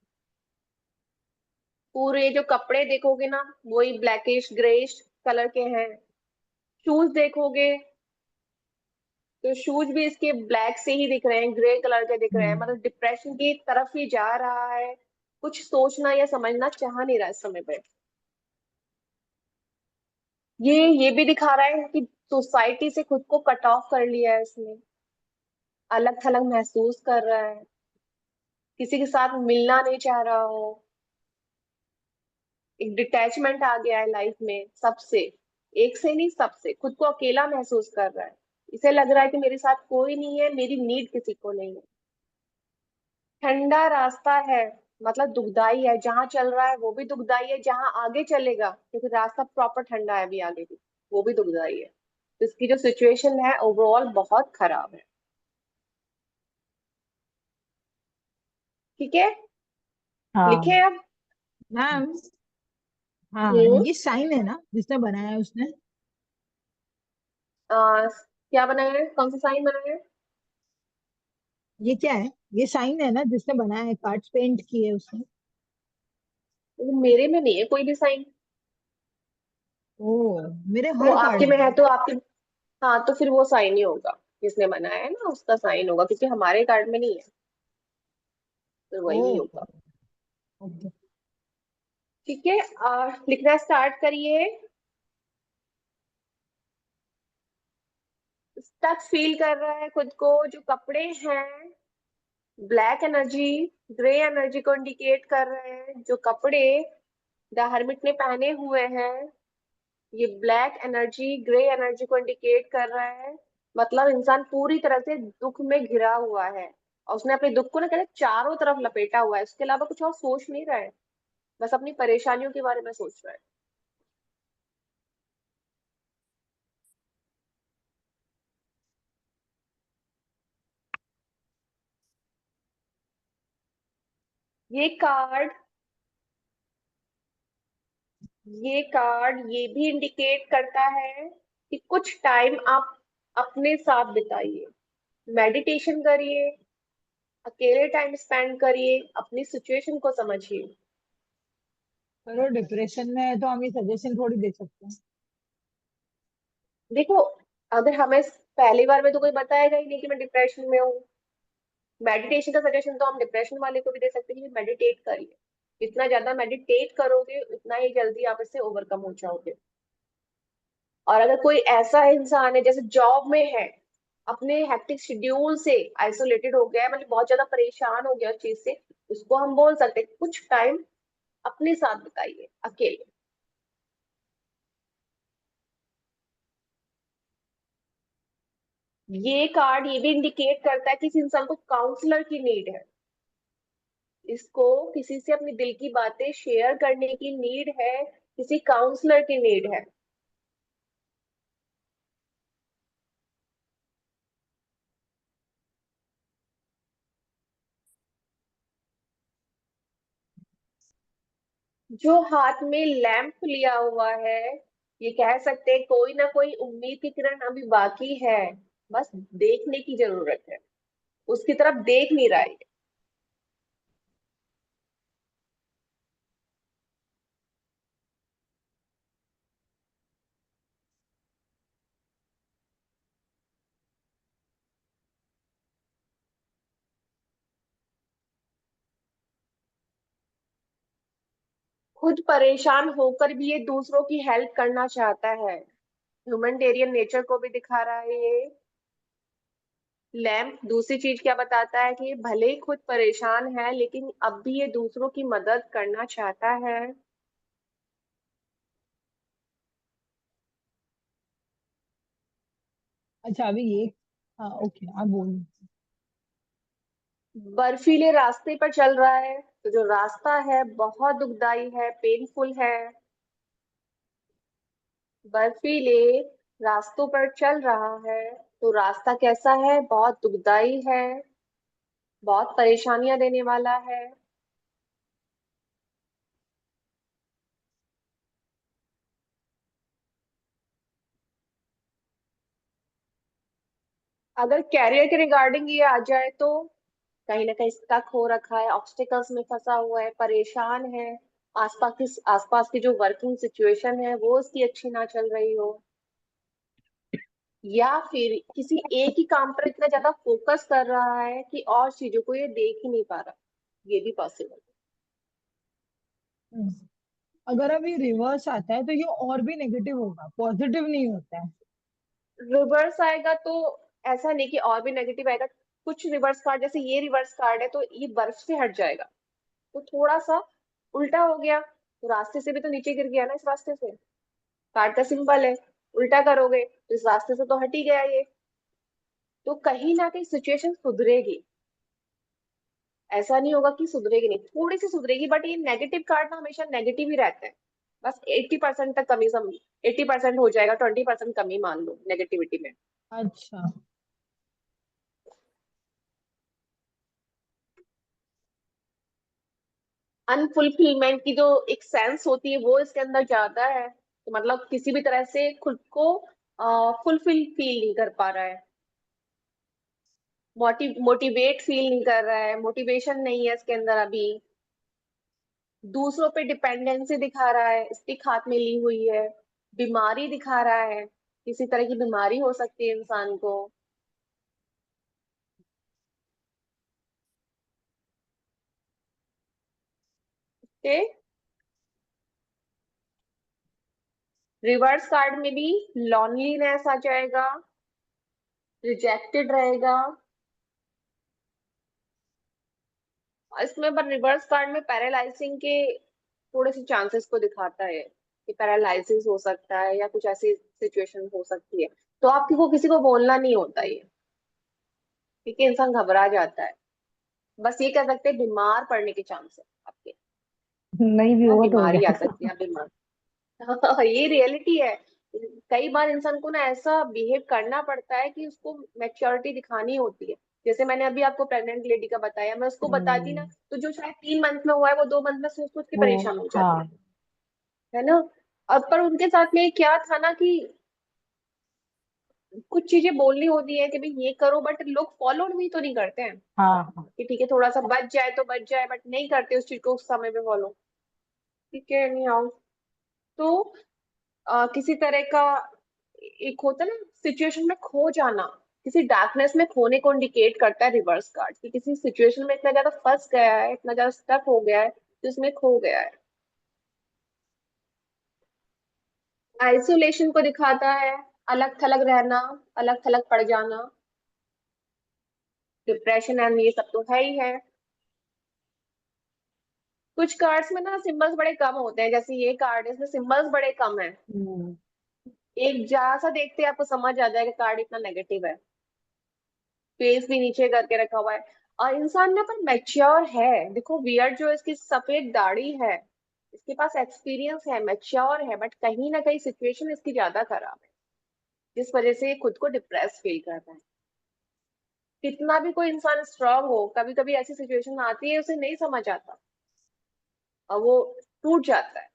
S1: पूरे जो कपड़े देखोगे ना, वही ब्लैकिश ग्रेइश कलर के हैं। शूज देखोगे तो शूज भी इसके ब्लैक से ही दिख रहे हैं, ग्रे कलर के दिख रहे हैं।
S3: हम्म।
S1: मतलब डिप्रेशन की तरफ ही जा रहा है। कुछ सोचना या समझना चाह नहीं रहा इस समय पे। ये भी दिखा रहा है कि सोसाइटी से खुद को कट ऑफ कर लिया है इसने। अलग थलग महसूस कर रहा है, किसी के साथ मिलना नहीं चाह रहा हो। एक डिटैचमेंट आ गया है लाइफ में सबसे। एक से नहीं, सबसे खुद को अकेला महसूस कर रहा है। इसे लग रहा है कि मेरे साथ कोई नहीं है, मेरी नीड किसी को नहीं है। ठंडा रास्ता है, मतलब दुखदाई है। जहां चल रहा है वो भी दुखदाई है, जहां आगे चलेगा क्योंकि रास्ता प्रॉपर ठंडा है अभी आगे भी, वो भी दुखदाई है। तो इसकी जो सिचुएशन है ओवरऑल बहुत खराब है। ठीक है, लिखे
S3: हाँ।
S1: अब।
S2: मैम, हाँ,
S1: हम्म।
S2: ये साइन है ना जिसने बनाया है उसने?
S1: क्या बनाया है, कौन सा साइन बनाया है?
S2: ये क्या है? ये साइन है ना जिसने बनाया है, कार्ड्स पेंट किए उसने?
S1: मेरे में नहीं है कोई भी साइन।
S2: ओ, मेरे
S1: वो
S2: हर कार्ड
S1: आपके में
S2: में
S1: है
S2: है।
S1: तो आपके, हाँ तो फिर वो साइन ही होगा। जिसने बनाया है ना उसका साइन होगा, क्योंकि हमारे कार्ड में नहीं है, तो
S2: ओ,
S1: वही होगा।
S2: ओके।
S1: ठीक है, लिखना स्टार्ट करिए। स्टक फील कर रहा है खुद को। जो कपड़े हैं ब्लैक एनर्जी, ग्रे एनर्जी को इंडिकेट कर रहे हैं। जो कपड़े द हर्मिट ने पहने हुए हैं, ये ब्लैक एनर्जी ग्रे एनर्जी को इंडिकेट कर रहा है। मतलब इंसान पूरी तरह से दुख में घिरा हुआ है, और उसने अपने दुख को ना कहते चारों तरफ लपेटा हुआ है। उसके अलावा कुछ और सोच नहीं रहा है, बस अपनी परेशानियों के बारे में सोच रहा है। ये कार्ड ये भी इंडिकेट करता है कि कुछ टाइम आप अपने साथ बिताइए, मेडिटेशन करिए, अकेले टाइम स्पेंड करिए, अपनी सिचुएशन को समझिए।
S2: पर वो डिप्रेशन में है तो हम ये सजेशन थोड़ी दे सकते हैं।
S1: देखो, अगर हमें पहली बार में तो कोई बताएगा ही नहीं कि मैं डिप्रेशन में हूँ। मेडिटेशन का सजेशन तो हम डिप्रेशन वाले को भी दे सकते हैं कि मेडिटेट करिए। जितना ज्यादा मेडिटेट करोगे उतना ही जल्दी आप इससे ओवरकम हो जाओगे। और अगर कोई ऐसा इंसान है जैसे जॉब में है, अपने हेक्टिक शेड्यूल से आइसोलेटेड हो गया है, मतलब बहुत ज्यादा परेशान हो गया उस चीज से, उसको हम बोल सकते हैं कुछ टाइम अपने साथ बिताइए अकेले। ये कार्ड ये भी इंडिकेट करता है कि इस इंसान को काउंसलर की नीड है। इसको किसी से अपनी दिल की बातें शेयर करने की नीड है, किसी काउंसलर की नीड है। जो हाथ में लैंप लिया हुआ है, ये कह सकते हैं कोई ना कोई उम्मीद की किरण अभी बाकी है। बस देखने की जरूरत है, उसकी तरफ देख नहीं रहा है। खुद परेशान होकर भी ये दूसरों की हेल्प करना चाहता है। ह्यूमैनिटेरियन नेचर को भी दिखा रहा है ये लैम्प। दूसरी चीज क्या बताता है कि भले ही खुद परेशान है लेकिन अब भी ये दूसरों की मदद करना चाहता है।
S2: अच्छा अभी ये, हाँ ओके आप बोलो।
S1: बर्फीले रास्ते पर चल रहा है तो जो रास्ता है बहुत दुखदाई है, पेनफुल है। बर्फीले रास्तों पर चल रहा है तो रास्ता कैसा है, बहुत दुखदाई है, बहुत परेशानियां देने वाला है। अगर कैरियर के रिगार्डिंग ये आ जाए तो कहीं ना कहीं स्टक हो रखा है, ऑब्स्टिकल्स में फंसा हुआ है, परेशान है। आसपास की जो वर्किंग सिचुएशन है वो उसकी अच्छी ना चल रही हो, या फिर किसी एक ही काम पर इतना ज्यादा फोकस कर रहा है कि और चीजों को ये देख ही नहीं पा रहा। ये भी पॉसिबल
S2: हम्म, अगर अभी रिवर्स आता है तो ये और भी नेगेटिव होगा, पॉजिटिव नहीं होता है।
S1: है। रिवर्स आएगा तो ऐसा नहीं कि और भी नेगेटिव आएगा। कुछ रिवर्स कार्ड, जैसे ये रिवर्स कार्ड है तो ये बर्फ से हट जाएगा, तो थोड़ा सा उल्टा हो गया तो रास्ते से भी तो नीचे गिर गया ना, इस रास्ते से। कार्ड का सिंबल है, उल्टा करोगे तो इस रास्ते से तो हट ही गया ये। तो कहीं ना कहीं सिचुएशन सुधरेगी, ऐसा नहीं होगा कि सुधरेगी नहीं, थोड़ी सी सुधरेगी, बट ये नेगेटिव कार्ड ना हमेशा नेगेटिव ही रहते हैं। बस 80% तक कमी, सम 80% हो जाएगा, 20% कमी मान लो नेगेटिविटी में।
S2: अच्छा।
S1: अनफुलफिलमेंट की जो एक सेंस होती है वो इसके अंदर ज्यादा है, तो मतलब किसी भी तरह से खुद को फुलफिल फील नहीं कर पा रहा है, मोटिवेट फील नहीं कर रहा है, मोटिवेशन नहीं है इसके अंदर अभी। दूसरों पे डिपेंडेंसी दिखा रहा है, स्टिक हाथ में ली हुई है। बीमारी दिखा रहा है, किसी तरह की बीमारी हो सकती है इंसान को। ओके। रिवर्स कार्ड में भी लॉनलीनेस आ जाएगा, रिजेक्टेड रहेगा। और इसमें पर रिवर्स कार्ड में पैरालाइजिंग के थोड़े से चांसेस को दिखाता है कि पैरालाइसिस हो सकता है या कुछ ऐसी सिचुएशन हो सकती है। तो आपकी को किसी को बोलना नहीं होता ये, क्योंकि इंसान घबरा जाता है। बस ये कह सकते हैं बीमार पड़ने के चांस है आपके,
S3: नहीं भी
S1: ना
S3: होगा तो हो
S1: बीमारी आ
S3: गया।
S1: सकती है, आप बीमार। हाँ, ये रियलिटी है। कई बार इंसान को ना ऐसा बिहेव करना पड़ता है कि उसको मैच्योरिटी दिखानी होती है। जैसे मैंने अभी आपको प्रेग्नेंट लेडी का बताया, मैं उसको बताती ना,
S3: हम्म,
S1: तो जो शायद 3 मंथ में हुआ है वो 2 मंथ में सोच सोच के
S3: वो
S1: परेशान हो जाती
S3: हाँ।
S1: है ना। अब पर उनके साथ में क्या था ना कि कुछ चीजें बोलनी होती है कि भाई ये करो, बट लोग फॉलो भी तो नहीं करते हैं
S3: हाँ हाँ।
S1: कि ठीक है थोड़ा सा बच जाए तो बच जाए, बट नहीं करते उस चीज को उस समय पे फॉलो। ठीक है, नहीं आओ तो किसी तरह का एक होता है ना सिचुएशन में खो जाना, किसी डार्कनेस में खोने को इंडिकेट करता है रिवर्स कार्ड, कि किसी सिचुएशन में इतना ज्यादा फंस गया है, इतना ज्यादा स्टक हो गया है कि उसमें खो गया है। आइसोलेशन को दिखाता है, अलग थलग रहना, अलग थलग पड़ जाना, डिप्रेशन एंड ये सब तो है ही है। कुछ कार्ड्स में ना सिंबल्स बड़े कम होते हैं, जैसे ये कार्ड है इसमें सिंबल्स बड़े कम है।
S3: हम्म,
S1: एक जरा सा देखते ही आपको समझ आ जाएगा कार्ड इतना नेगेटिव है। फेस भी नीचे करके रखा हुआ है, और इंसान ना पर मैच्योर है। देखो वियर्ड जो है, इसकी सफेद दाढ़ी है, इसके पास एक्सपीरियंस है, मैच्योर है, बट कहीं ना कहीं सिचुएशन इसकी ज्यादा खराब है, जिस वजह से ये खुद को डिप्रेस फील कर रहा है। कितना भी कोई इंसान स्ट्रांग हो, कभी कभी ऐसी सिचुएशन आती है उसे नहीं समझ आता और वो टूट जाता है।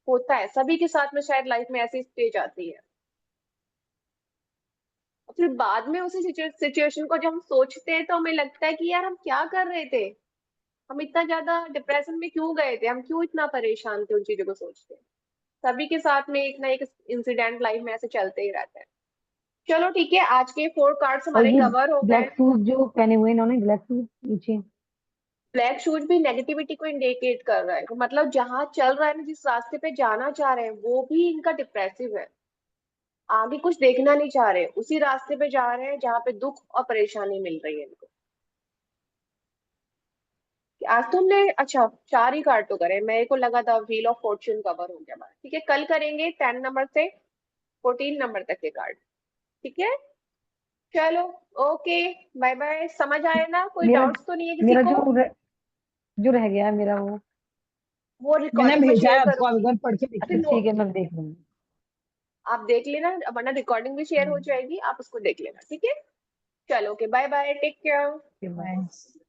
S1: होता है सभी के साथ में, शायद लाइफ में ऐसी स्टेज आती है। और फिर बाद में उसी सिचुएशन को जब हम सोचते हैं तो हमें लगता है कि यार हम क्या कर रहे थे, हम इतना ज्यादा डिप्रेशन में क्यों गए थे, हम क्यों इतना परेशान थे उन चीजों को सोचते। सभी के साथ में एक ना एक इंसिडेंट लाइफ में ऐसे चलते ही रहता है। चलो ठीक है, आज के 4 कार्ड्स
S3: और
S1: हमारे
S3: ये
S1: कवर हो गए।
S3: ब्लैक शूज जो पहने हुए हैं इन्होंने, ब्लैक शूज नीचे।
S1: ब्लैक शूज भी नेगेटिविटी को इंडिकेट कर रहा है, तो मतलब जहां चल रहा है ना, जिस रास्ते पे जाना चाह रहे हैं वो भी इनका डिप्रेसिव है। आगे कुछ देखना नहीं चाह रहे, उसी रास्ते पे जा रहे हैं जहाँ पे दुख और परेशानी मिल रही है इनको। आज तुमने अच्छा 4 ही कार्ड तो करे, मेरे को लगा था व्हील ऑफ फॉर्च्यून कवर हो गया हमारा। ठीक है, कल करेंगे 10 नंबर से 14 नंबर तक के कार्ड। ठीक है, चलो, ओके, बाय बाय। समझ आया ना? कोई
S3: मेरा
S1: डाउट्स तो नहीं है किसी
S3: मेरा
S1: को?
S3: जो रह गया है मेरा वो।
S1: वो
S2: मैंने
S1: रिकॉर्डिंग में
S2: भेजा
S1: शेयर
S2: है आपको, आप
S1: करूंगी।
S2: एक बार पढ़ के
S1: अरे
S3: अच्छा
S2: देखिए।
S1: नो,
S3: ठीक है, मैं देख लूंगी।
S1: आप देख लेना, वरना रिकॉर्डिंग भी शेयर हो जाएगी, आप उसको देख लेना। ठीक है, चलो, okay, bye bye, take care.
S3: ठीक है, bye।
S2: बाय।